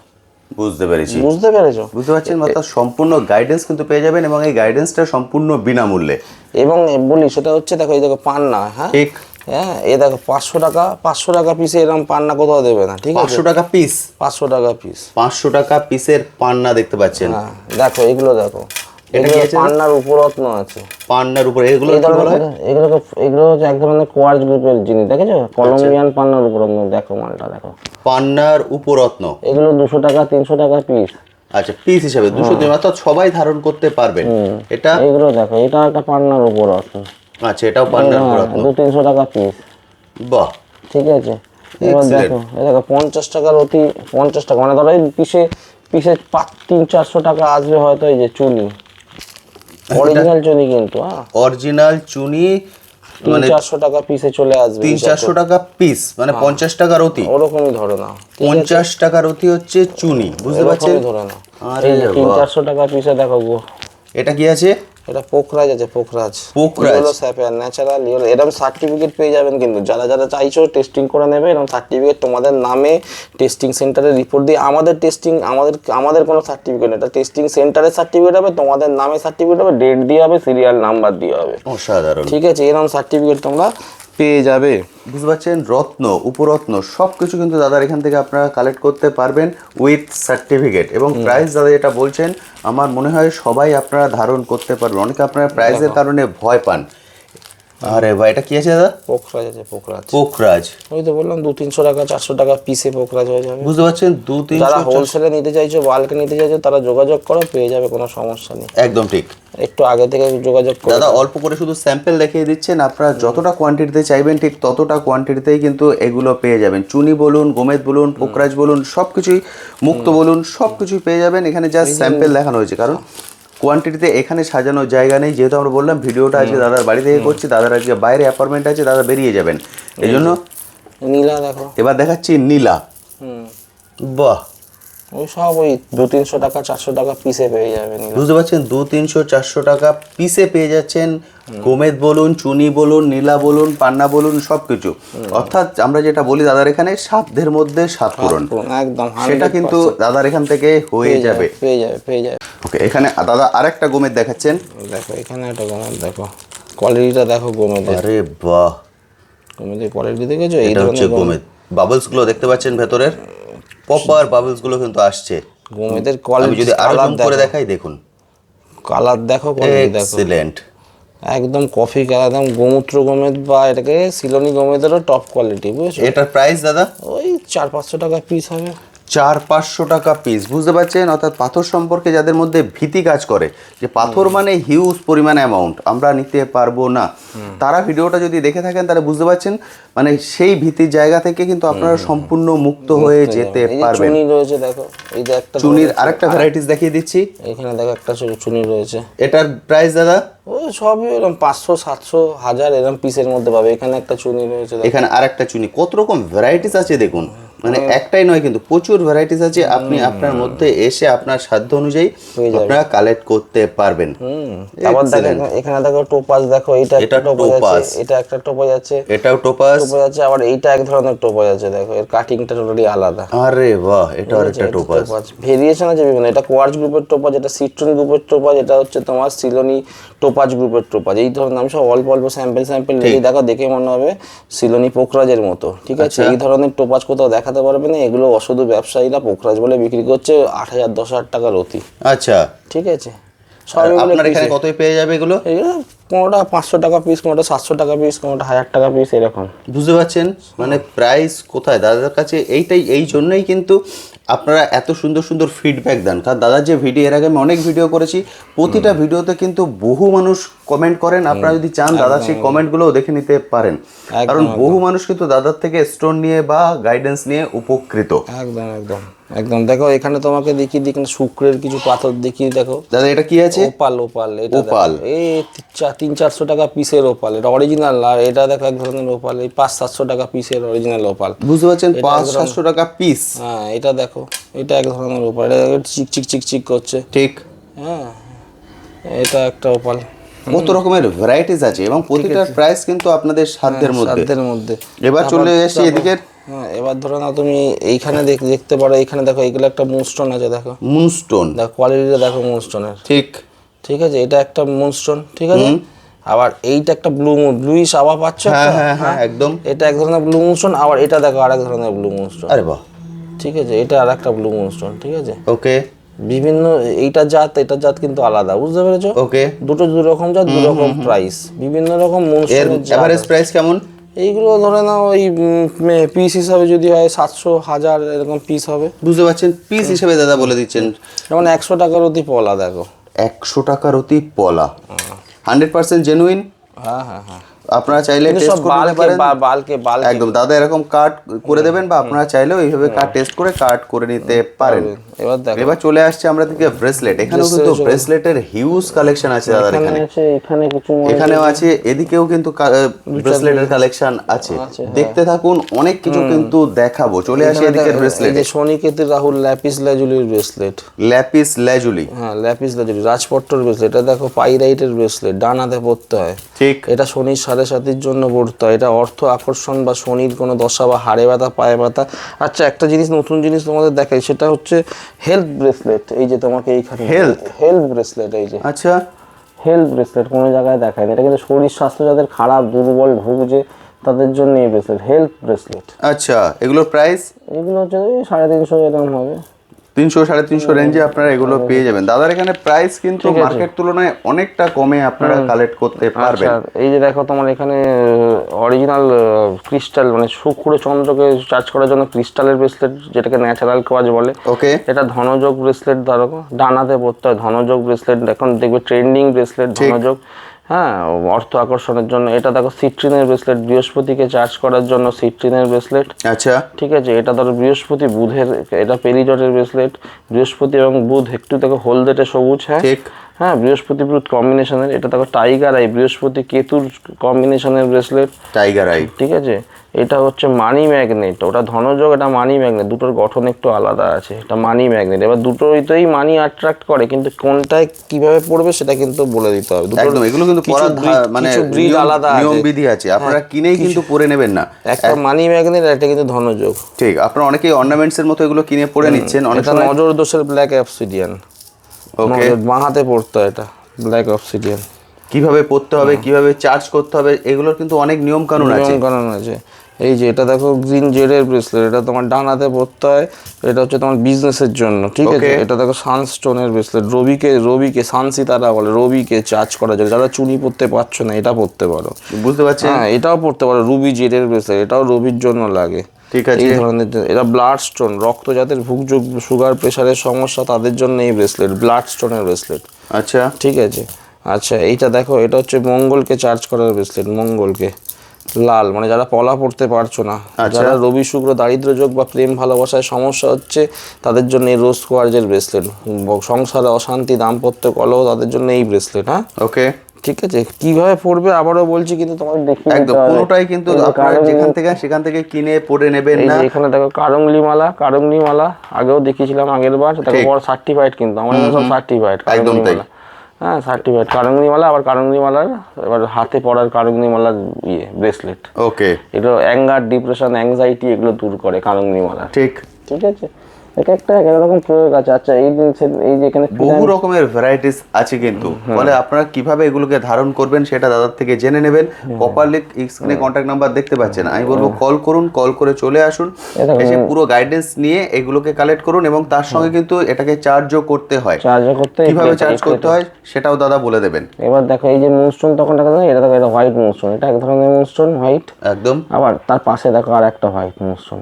বুঝতে পেরেছি। বুঝতে পেরেছো? বুঝতে পারছেন, অর্থাৎ সম্পূর্ণ গাইডেন্স কিন্তু পেয়ে যাবেন এবং এই গাইডেন্সটা সম্পূর্ণ বিনামূল্যে। এবং বলি সেটা হচ্ছে, দেখো এই দেখো পান্না, হ্যাঁ ঠিক, হ্যাঁ এই দেখো 500 টাকা পিসে এরকম পান্না কোথাও দেবে না, ঠিক আছে? 500 টাকা পিস, 500 টাকা পিস, 500 টাকা পিসের পান্না দেখতে পাচ্ছেন। হ্যাঁ দেখো এগুলো দেখো, এটা কি আছে? পান্নার উপরত্ন আছে। পান্নার উপরে এগুলো এই কি বলা হয়? এগুলো হচ্ছে এক ধরনের কোয়ার্জ গ্রুপের জিনিস, দেখেছো? কলম্বিয়ান পান্নার উপরত্ন, দেখো মালটা দেখো। পান্নার উপরত্ন এগুলো 200 টাকা 300 টাকা পিস। আচ্ছা, পিস হিসাবে 200 দিন, অর্থাৎ সবাই ধারণ করতে পারবেন। এটা এগুলো দেখো, এটা একটা পান্নার উপরত্ন। আচ্ছা, এটাও পান্নার উপরত্ন। 200-300 টাকা পিস, বাহ, ঠিক আছে? এবার দেখো এই দেখো 50 টাকার অতি, 50 টাকা মানে ধরো এই পিসে 300-400 টাকা আসবে হয়তো। এই যে চুনি, অরিজিনাল চুনি কিন্তু, হ্যাঁ অরিজিনাল চুনি, মানে 300-400 টাকা পিসে চলে আসবে। 300-400 টাকা পিস, মানে 50 টাকার অতি। ওরকমই ধরে নাও, 50 টাকার অতি হচ্ছে চুনি, বুঝতে পারছেন? এরকমই ধরে নাও। আরে এই যে 300-400 টাকা পিসে দেখো গো, এটা কি আছে? এটা পোখরাজ আছে, পোখরাজ। পোখরাজ। হলো স্যাপের ন্যাচারাল হলো, এরকম সার্টিফিকেট পেয়ে যাবেন কিন্তু যারা যারা চাইছো টেস্টিং করে নেবে, এরকম সার্টিফিকেট তোমাদের নামে টেস্টিং সেন্টারে রিপোর্ট দিয়ে, আমাদের টেস্টিং আমাদের কোনো সার্টিফিকেট নেই, এটা টেস্টিং সেন্টারের সার্টিফিকেট হবে, তোমাদের নামে সার্টিফিকেট হবে, ডেট দিয়ে হবে, সিরিয়াল নাম্বার দিয়ে হবে, অসাধারণ। ঠিক আছে? এরকম সার্টিফিকেট তোমরা পেয়ে যাবে। বুঝতে পারছেন, রত্ন উপরত্ন সব কিছু কিন্তু দাদার এখান থেকে আপনারা কালেক্ট করতে পারবেন উইথ সার্টিফিকেট। এবং প্রাইস দাদা যেটা বলছেন, আমার মনে হয় সবাই আপনারা ধারণ করতে পারবেন। অনেকে আপনারা প্রাইসের কারণে ভয় পান। আরে ভাই, এটা কি আছে দাদা? পোখরাজ আছে, পোখরাজ। পোখরাজ, ওই তো বললাম 200-300 টাকা 400 টাকা পিসে পোখরাজ হয়ে যাবে। বুঝতে পারছেন, 200-300। যারা হোলসেলে নিতে চাইছো, বাল্কে নিতে চাইছো, তারা যোগাযোগ করো, পেয়ে যাবে, কোনো সমস্যা নেই। একদম ঠিক একটু আগে থেকে যোগাযোগ করো। দাদা, অল্প করে শুধু স্যাম্পল দেখিয়ে দিচ্ছেন, আপনারা যতটা কোয়ান্টিটিতে চাইবেন ঠিক ততটা কোয়ান্টিটিতেই কিন্তু এগুলো পেয়ে যাবেন। চুনি বলুন, গোমেদ বলুন, পোখরাজ বলুন, সব কিছুই, মুক্ত বলুন, সব কিছুই পেয়ে যাবেন। এখানে জাস্ট স্যাম্পল দেখানো হয়েছে, কারণ কোয়ান্টিটিতে এখানে সাজানোর জায়গা নেই। যেহেতু আমরা বললাম ভিডিওটা আজকে দাদার বাড়ি থেকে করছি, দাদার আজকে বাইরে অ্যাপার্টমেন্ট আছে, দাদা বেরিয়ে যাবেন, এই জন্য। নীলা দেখো, এবার দেখাচ্ছি নীলা। বাহ, ওই সব ওই 200-300 টাকা 400 টাকা পিসে পেয়ে যাবে নীলা। বুঝতে পারছেন, 200-300-400 টাকা পিসে পেয়ে যাচ্ছেন। গোমেদ বলুন, চুনি বলুন, নীলা বলুন, পান্না বলুন, সব কিছু। অর্থাৎ আমরা যেটা বলি দাদার এখানে সাধ্যের মধ্যে সাত পূরণ, একদম সেটা কিন্তু দাদার এখান থেকে হয়ে যাবে। পেয়ে যাবে। ওকে, এখানে দাদা আরেকটা গোমেদ দেখাচ্ছেন। দেখো এখানে একটা গোমেদ দেখো, কোয়ালিটিটা দেখো গোমেদের। আরে বাহ, গোমেদের কোয়ালিটি দেখেছো? এই এটা হচ্ছে ধরনের গোমেদ। বাবলস গুলো দেখতে পাচ্ছেন ভেতরের, প্রপার বাবলস গুলো কিন্তু আসছে। গোমেদের আমি কোয়ালিটি, যদি আরো জুম করে দেখাই, দেখুন কালার দেখো, কোয়ালিটি দেখো, এক্সিলেন্ট, একদম কফি কালার, একদম গোমূত্র গোমেদ বা এটাকে সিলোনি গোমেদেরও টপ কোয়ালিটি, বুঝেছো? এটার প্রাইস দাদা ওই 400-500 টাকা পিস হবে। 400-500 টাকা পিস, বুঝতে পারছেন? অর্থাৎ পাথর সম্পর্কে যাদের মধ্যে ভীতি কাজ করে যে পাথর মানে হিউজ পরিমাণ অ্যামাউন্ট আমরা নিতে পারবো না, তারা ভিডিওটা যদি দেখে থাকেন তাহলে বুঝতে পারছেন, মানে সেই ভীতির জায়গা থেকে কিন্তু আপনারা সম্পূর্ণ মুক্ত হয়ে যেতে পারবেন। চুনি রয়েছে দেখো, এই যে একটা চুনির আরেকটা ভ্যারাইটিস দেখিয়ে দিচ্ছি। এখানে দেখো একটা চুনি রয়েছে। এটার প্রাইস দাদা? ও সবই এরকম 500-700-1000 এরকম পিসের মধ্যে পাবে। এখানে একটা চুনি রয়েছে, এখানে আরেকটা চুনি, কত রকম ভ্যারাইটিস আছে দেখুন, মানে একটাই নয় কিন্তু প্রচুর ভ্যারাইটিস আছে। আপনি আপনার মধ্যে এসে আপনার সাধ্য অনুযায়ী আপনারা কালেক্ট করতে পারবেন। আবার দেখো এখানে দেখো টোপাজ, দেখো এইটা একটা টোপাজ আছে, এটা একটা টোপাজ আছে, এটাও টোপাজ আছে, আবার এইটা এক ধরনের টোপাজ আছে, দেখো এর কাটিংটা টোটালি আলাদা। আরে বাহ, এটা আরেকটা টোপাজ। ভেরিয়েশন আছে বিভিন্ন, এটা কোয়ার্টজ গ্রুপের টোপাজ, এটা সিট্রন গ্রুপের টোপাজ, এটা হচ্ছে তোমার সিলোনি টোপাজ গ্রুপের টোপাজ। এই ধরনের আমি সব অল্প অল্প স্যাম্পল নিয়ে দেখো, দেখে মনে হবে সিলোনি পোখরাজের মতো, ঠিক আছে? এই ধরনের টোপাজ কোথাও দেখাতে পারবে না, এগুলো অসাধু ব্যবসায়ীরা পোখরাজ বলে বিক্রি করছে 8,000-10,000 টাকার অতি, আচ্ছা ঠিক আছে? সব আপনার এখানে কতই পেয়ে যাবে এগুলো? কোনোটা 500 টাকা পিস, কোনোটা 700 টাকা পিস, কোনোটা 1000 টাকা পিস, এরকম। বুঝতে পারছেন, মানে প্রাইস কোথায় দাদার কাছে, এইটাই, এই জন্যই কিন্তু আপনারা এত সুন্দর সুন্দর ফিডব্যাক দেন। কারণ দাদার যে ভিডিও, এর আগে আমি অনেক ভিডিও করেছি, প্রতিটা ভিডিওতে কিন্তু বহু মানুষ কমেন্ট করেন। আপনারা যদি চান দাদা সেই কমেন্টগুলোও দেখে নিতে পারেন। কারণ বহু মানুষ কিন্তু দাদার থেকে স্টোন নিয়ে বা গাইডেন্স নিয়ে উপকৃত। একদম একদম একদম। দেখো এখানে তোমাকে দেখিয়ে দিই, এখানে শুক্রের কিছু পাথর দেখিয়ে দেখো দাদা এটা কি আছে? ওপাল। ওপাল এটা ওপাল। এই 300-400 টাকা পিসের ওপাল, এটা অরিজিনাল। আর এটা দেখো এক ধরনের ওপাল, এই 500-700 টাকা পিসের অরিজিনাল ওপাল। বুঝতে পারছেন, 500-700 টাকা পিস। হ্যাঁ এটা দেখো, এটা এক ধরনের ওপাল, এটা চিক চিক চিক চিক করছে। ঠিক। হ্যাঁ এটা একটা ওপাল। কত রকমের ভ্যারাইটিস আছে এবং প্রতিটার প্রাইস কিন্তু আপনাদের সাধ্যের মধ্যে। এবার চলে আসি এদিকে। হ্যাঁ এবার ধরো না তুমি এইখানে দেখতে পারো, এইখানে দেখো এইগুলো একটা মুনস্টোন আছে, দেখো মুনস্টোন। দেখো কোয়ালিটিটা দেখো মুনস্টোনের। ঠিক ঠিক আছে, এটা একটা মুনস্টোন। ঠিক আছে, আবার এইটা একটা ব্লুইশ আভা পাচ্ছ। হ্যাঁ একদম। এটা এক ধরনের ব্লু মুনস্টোন, আবার এটা দেখো আরেক ধরনের ব্লু মুনস্টোন। আরে বাহ। ঠিক আছে, এটা আর একটা ব্লু মুনস্টোন। ঠিক আছে, ওকে। বিভিন্ন এইটা জাত কিন্তু আলাদা, বুঝতে পেরেছো? ওকে। দুটো দু রকম জাত, দু রকম প্রাইস, বিভিন্ন রকম এর মুনস্টোনের জাত। এভারেজ প্রাইস কেমন? এইগুলো ধরে নাও ওই পিস হিসাবে যদি হয় 700-1000 এরকম পিস হবে। বুঝতে পারছেন, পিস হিসেবে দাদা বলে দিচ্ছেন। যেমন 100 টাকার অতি পলা, দেখো 100 টাকার অতি পলা, 100% জেনুইন। হ্যাঁ হ্যাঁ হ্যাঁ। আপনারা চাইলে টেস্ট করে নিতে পারেন। বালকে একদম দাদা এরকম কাট করে দেবেন, বা আপনারা চাইলেও এইভাবে টেস্ট করে কাট করে নিতে পারেন। এবার দেখো, এবার চলে আসছে আমরা দিকে ব্রেসলেট। এখানেও কিন্তু ব্রেসলেটের হিউজ কালেকশন আছে দাদার এখানে। এখানে কিছু এখানেও আছে, এদিকেও কিন্তু ব্রেসলেটের কালেকশন আছে। দেখতে থাকুন, অনেক কিছু কিন্তু দেখাবো। চলে আসি এদিকে ব্রেসলেট। এই যে শনিকেতু রাহুল ল্যাপিস লাজুলির ব্রেসলেট। Lapis lazuli. হ্যাঁ ল্যাপিস লাজুলি রাজপট্টর ব্রেসলেট। এটা দেখো পাইরাইটের ব্রেসলেট, ডান হাতে পরতে হয়। ঠিক। এটা শনির 7.5 জন্য পড়তে হয়। এটা অর্থ আকর্ষণ বা শনির কোনো দশা বা হাড়ে ব্যথা পায়ে ব্যথা। আচ্ছা একটা জিনিস, নতুন জিনিস তোমাদের দেখাই, সেটা হচ্ছে হেলথ ব্রেসলেট। এই যে তোমাকে এইখানে হেলথ ব্রেসলেট, এই যে আচ্ছা হেলথ ব্রেসলেট কোনো জায়গায় দেখায় না। এটা কিন্তু শরীর স্বাস্থ্য যাদের খারাপ, দুর্বল, ভুগছে তাদের জন্য এই ব্রেসলেট, হেলথ ব্রেসলেট। আচ্ছা, এগুলোর প্রাইস? এগুলো হচ্ছে 350 এরকম হবে। 300-350 রেঞ্জে আপনারা এগুলো পেয়ে যাবেন। দাদার এখানে প্রাইস কিন্তু মার্কেট তুলনায় অনেকটা কমে আপনারা কালেক্ট করতে পারবেন। এই যে দেখো তোমার এখানে অরিজিনাল ক্রিস্টাল, মানে শুক্র চন্দ্রকে চার্জ করার জন্য ক্রিস্টালের ব্রেসলেট, যেটাকে ন্যাচারাল কোয়াজ বলে। ওকে। এটা ধনযোগ ব্রেসলেট, ধরো ডানাতে পড়তে হয়, ধনযোগ ব্রেসলেট। এখন দেখবে ট্রেন্ডিং ব্রেসলেট ধনযোগ। হ্যাঁ অর্থ আকর্ষণের জন্য। এটা দেখো সিট্রিনের ব্রেসলেট, বৃহস্পতিকে চার্জ করার জন্য সিট্রিনের ব্রেসলেট। আচ্ছা ঠিক আছে, এটা ধরো বৃহস্পতি বুধের, এটা পেরিজটের ব্রেসলেট। বৃহস্পতি এবং বুধ একটু দেখো হলদেটে সবুজ। হ্যাঁ ঠিক। হ্যাঁ বৃহস্পতি বুধ কম্বিনেশনের। এটা দেখো টাইগার আই, বৃহস্পতি কেতুর কম্বিনেশনের ব্রেসলেট। Tiger I. ঠিক আছে, এটা হচ্ছে মানি ম্যাগনেট। ওটা ধনযোগ, এটা মানি ম্যাগনেট। দুটোর গঠন একটু আলাদা আছে। এটা মানি ম্যাগনেট। এবার দুটোইতেই মানি অ্যাট্রাক্ট করে, কিন্তু কোনটায় কিভাবে পড়বে সেটা কিন্তু বলে দিতে হবে। একদম, এগুলো কিন্তু মানে ব্রিড আলাদা আছে, নিয়ম বিধি আছে। আপনারা কিনেই কিন্তু পরে নেবেন না। একটা মানি ম্যাগনেট, একটা কিন্তু ধনযোগ। ঠিক। আপনারা অনেকেই অর্নামেন্টস এর মতো এগুলো কিনে পরে নিচ্ছেন। অনেক সময় নজর দোষের ব্ল্যাক অবসিডিয়ান। ওকে। বাঁ হাতে পড়তে হয় এটা, ব্ল্যাক অবসিডিয়ান। কিভাবে পড়তে হবে, কিভাবে চার্জ করতে হবে, এগুলোর কিন্তু অনেক নিয়ম কানুন আছে। এই যে এটা দেখো গ্রিন জেডের ব্রেসলেট, এটা তোমার ডান হাতে পড়তে হয়। এটা হচ্ছে তোমার বিজনেসের জন্য। ঠিক আছে, এটা দেখো সানস্টোনের ব্রেসলেট। রবিকে সানসিতারা বলে, রবিকে চার্জ করার জন্য। যারা চুনি পড়তে পারছো না, এটা পড়তে পারো। বুঝতে পারছেন? হ্যাঁ এটাও পড়তে পারো, রুবি জেডের ব্রেসলেট, এটাও রবির জন্য লাগে। ঠিক আছে। এই ধরনের, এটা ব্লাড স্টোন, রক্ত যাদের ভুগযোগ, সুগার প্রেশারের সমস্যা তাদের জন্য এই ব্রেসলেট, ব্লাড স্টোনের ব্রেসলেট। আচ্ছা ঠিক আছে। আচ্ছা এইটা দেখো, এটা হচ্ছে মঙ্গলকে চার্জ করার ব্রেসলেট, মঙ্গলকে। লাল, মানে যারা পলা পড়তে পারছো না, যারা রবি শুক্র দারিদ্র যোগ বা প্রেম ভালোবাসায় সমস্যা হচ্ছে তাদের জন্য এই রোজ কোয়ার্জের ব্রেসলেট। সংসারে অশান্তি, দাম্পত্য কলহ, তাদের জন্য এই ব্রেসলেট। হ্যাঁ ওকে, ঠিক আছে। কিভাবে পড়বে আবারও বলছি, কিন্তু তোমাকে দেখিয়ে একদম কোনোটাই কিন্তু আপনারা সেখান থেকে কিনে পড়ে নেবেন না। এখানে দেখো কারঙ্গলি মালা আগেও দেখিয়েছিলাম আগের বার। দেখো বড় সার্টিফাইড, কিন্তু আমার সব সার্টিফাইড। একদম তাই। হ্যাঁ সার্টিফাইড কারঙ্গি মালা। আবার কারঙ্গি মালার এবার হাতে পড়ার কারঙ্গি মালার ব্রেসলেট। ওকে। এটা অ্যাঙ্গার, ডিপ্রেশন, অ্যাংজাইটি এগুলো দূর করে কারঙ্গি মালা। ঠিক আছে, এক রকম প্রয়োগ আছে। আচ্ছা এই যে এখানে বহু রকমের ভ্যারাইটিস আছে, কিন্তু বলে আপনারা কিভাবে এগুলোকে ধারণ করবেন সেটা দাদার থেকে জেনে নেবেন। প্রপারলি স্ক্রিনে কন্ট্যাক্ট নাম্বার দেখতে পাচ্ছেন। আমি বলবো কল করুন, কল করে চলে আসুন, এসে পুরো গাইডেন্স নিয়ে এগুলোকে কালেক্ট করুন। এবং তার সঙ্গে কিন্তু এটাকে চার্জও করতে হয়। কিভাবে চার্জ করতে হয় সেটাও দাদা বলে দেবেন। এবার দেখো এই যে মুনস্টোন, তখন দেখা যায় এটা দেখো, এটা হোয়াইট মুনস্টোন, এটা এক ধরনের মুনস্টোন হোয়াইট একদম। আবার তার পাশে দেখো আর একটা হোয়াইট মুনস্টোন,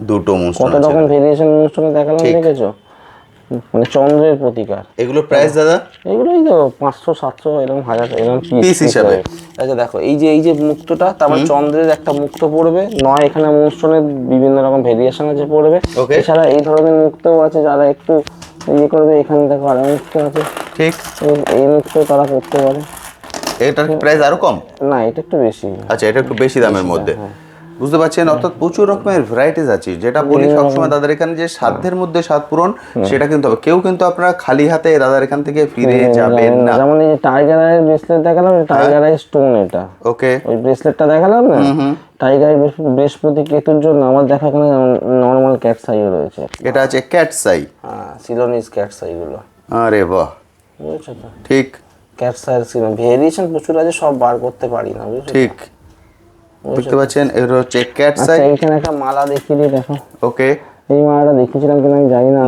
দুটো মুনস্টোন। কত রকম ভেরিয়েশন মুনস্টোন দেখালাম, দেখেছো? মানে চন্দ্রের প্রতিকার। এগুলো প্রাইস দাদা? এগুলোই তো 500-700 এরকম 1000 এরকম পিস হিসাবে। আচ্ছা দেখো এই যে মুক্তটা, তারপর চন্দ্রের একটা মুক্ত পড়বে, নয় এখানে মোস্টনের বিভিন্ন রকম ভেরিয়েশন আছে পড়বে। ওকে। এছাড়া এই ধরনের মুক্তও আছে, যারা একটু ইয়ে করবে, এখানে দেখো আরো মুক্ত আছে, ঠিক। এই মুক্ত তারা করতে পারে। এটার প্রাইস আরো কম? না, এটা একটু বেশি। আচ্ছা, এটা একটু বেশি দামের মধ্যে, বুঝতে পারছেন। অর্থাৎ প্রচুর রকমের ভ্যারাইটিস আছে, যেটা বলি সবসময় দাদার এখানে যে সাধ্যের মধ্যে স্বাদ পূরণ, সেটা কিন্তু হবে। কেউ কিন্তু আপনারা খালি হাতে দাদার এখান থেকে ফিরে যাবেন না। যেমন এই টাইগার আইয়ের ব্রেসলেট দেখালাম, টাইগার আই স্টোন, এটা ওকে। ওই ব্রেসলেটটা দেখালাম না, টাইগার বৃহস্পতি কেতুর জন্য। আমার দেখা এখানে নর্মাল ক্যাটস আইও রয়েছে। এটা আছে ক্যাটস আই। হ্যাঁ, সিলোনিস ক্যাটস আই গুলো। আরে বাহ, বুঝেছো তো? ঠিক ক্যাটস আই সিলোন ভেরিয়েশন প্রচুর আছে, সব বার করতে পারি না, বুঝেছো? ঠিক, বুঝতে পারছেন। এটা হচ্ছে ক্যাটস আই। আচ্ছা, এখানে একটা মালা দেখিয়ে দিই, দেখো। ওকে। এই মালাটা দেখিয়েছিলাম কিনা আমি জানি না।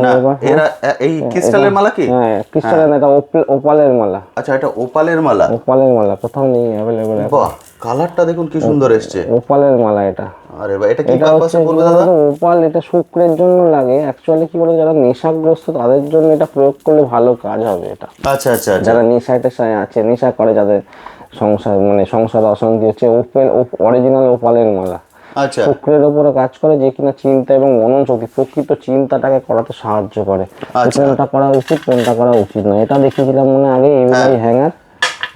এরা এই ক্রিস্টালের মালা কি? হ্যাঁ, ক্রিস্টালের না, এটা ওপালের মালা। আচ্ছা, এটা ওপালের মালা। ওপালের মালা কোথাও নেই অ্যাভেলেবল। বাহ, কালারটা দেখুন কি সুন্দর এসছে। ওপালের মালা এটা। আরে বাহ, এটা কি এটা পারপাসে হচ্ছে করবে দাদা? ওপাল, এটা শুক্রের জন্য লাগে অ্যাকচুয়ালি। কি বলে, যারা নেশাগ্রস্ত তাদের জন্য এটা প্রয়োগ করলে ভালো কাজ হবে এটা। আচ্ছা আচ্ছা আচ্ছা। যারা নেশায় আছে, নেশা করে, যাদের সংসার মানে সংসার অশান্তি হচ্ছে, অরিজিনাল ওপালের মালা। আচ্ছা, শুক্রের উপরে কাজ করে, যে কিনা চিন্তা এবং মনন শক্তি, প্রকৃত চিন্তাটাকে করাতে সাহায্য করে। কোনটা করা উচিত, কোনটা করা উচিত নয়, এটা দেখিয়েছিলাম মানে আগে। এগুলাই হ্যাঙ্গার,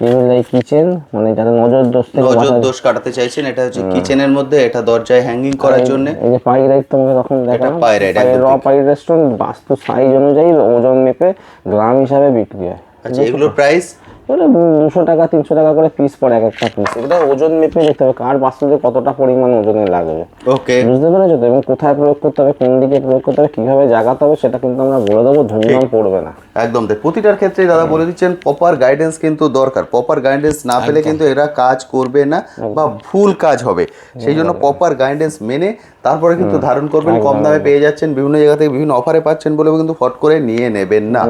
এগুলাই কিচেন, মানে যারা নজর দোষ থেকে নজর দোষ কাটাতে চাইছেন, এটা হচ্ছে কিচেনের মধ্যে, এটা দরজায় হ্যাঙ্গিং করার জন্য। এই যে পাইরাইট তোমাকে তখন দেখালাম, পাইরাইট, র পাইরাইট স্টোন বাস্তু সাইজ অনুযায়ী ওজন মেপে গ্রাম হিসাবে বিক্রি হয়। আচ্ছা, এগুলোর প্রাইস? এগুলো 200 টাকা 300 টাকা করে পিস পড়ে, এক একটা পিস। এটা ওজন মেপে দেখতে হবে কার বাস্তুতে কতটা পরিমাণ ওজনে লাগবে। ওকে, বুঝতে পেরেছো তো? এবং কোথায় প্রয়োগ করতে হবে, কোন দিকে প্রয়োগ করতে হবে, কিভাবে জাগাতে হবে, সেটা কিন্তু আমরা বলে দেবো, ধুমধাম পড়বে না। একদম তাই। প্রতিটার ক্ষেত্রে দাদা বলে দিচ্ছেন প্রপার গাইডেন্স কিন্তু দরকার। প্রপার গাইডেন্স না পেলে কিন্তু এরা কাজ করবে না বা ভুল কাজ হবে। সেই জন্য প্রপার গাইডেন্স মেনে তারপরে কিন্তু ধারণ করবেন। কম দামে পেয়ে যাচ্ছেন, বিভিন্ন জায়গা থেকে বিভিন্ন অফারে পাচ্ছেন বলে কিন্তু ফট করে নিয়ে নেবেন না।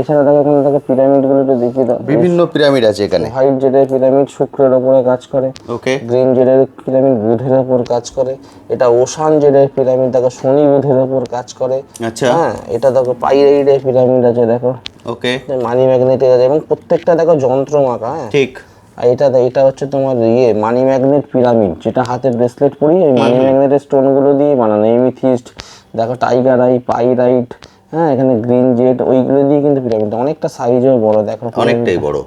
এছাড়া দেখো এখানে দেখো পিরামিডগুলো একটু দেখিয়ে দাও। বিভিন্ন পিরামিড আছে এখানে। হোয়াইট জেডের পিরামিড শুক্রের ওপরে কাজ করে। ওকে। গ্রিন জেডের পিরামিড বুধের ওপর কাজ করে। এটা ওশান জেডের পিরামিড দেখো শনি বুধের ওপর কাজ করে। আচ্ছা। হ্যাঁ, এটা দেখো পাইরাইডের পিরামিড আছে দেখো। ওকে। মানি ম্যাগনেটের আছে, এবং প্রত্যেকটা দেখো যন্ত্র মাখা। হ্যাঁ, ঠিক। আর এটা হচ্ছে তোমার মানি ম্যাগনেট পিরামিড, যেটা হাতে ব্রেসলেট পরি, ওই মানি ম্যাগনেটের স্টোনগুলো দিয়ে বানানো। এমিথিস্ট দেখো, টাইগার আই, পাইরাইট, হ্যাঁ, এখানে গ্রিন জেড, ওইগুলো দিয়ে কিন্তু পিরামিডটা অনেকটা সাইজও বড় দেখো, অনেকটাই বড়,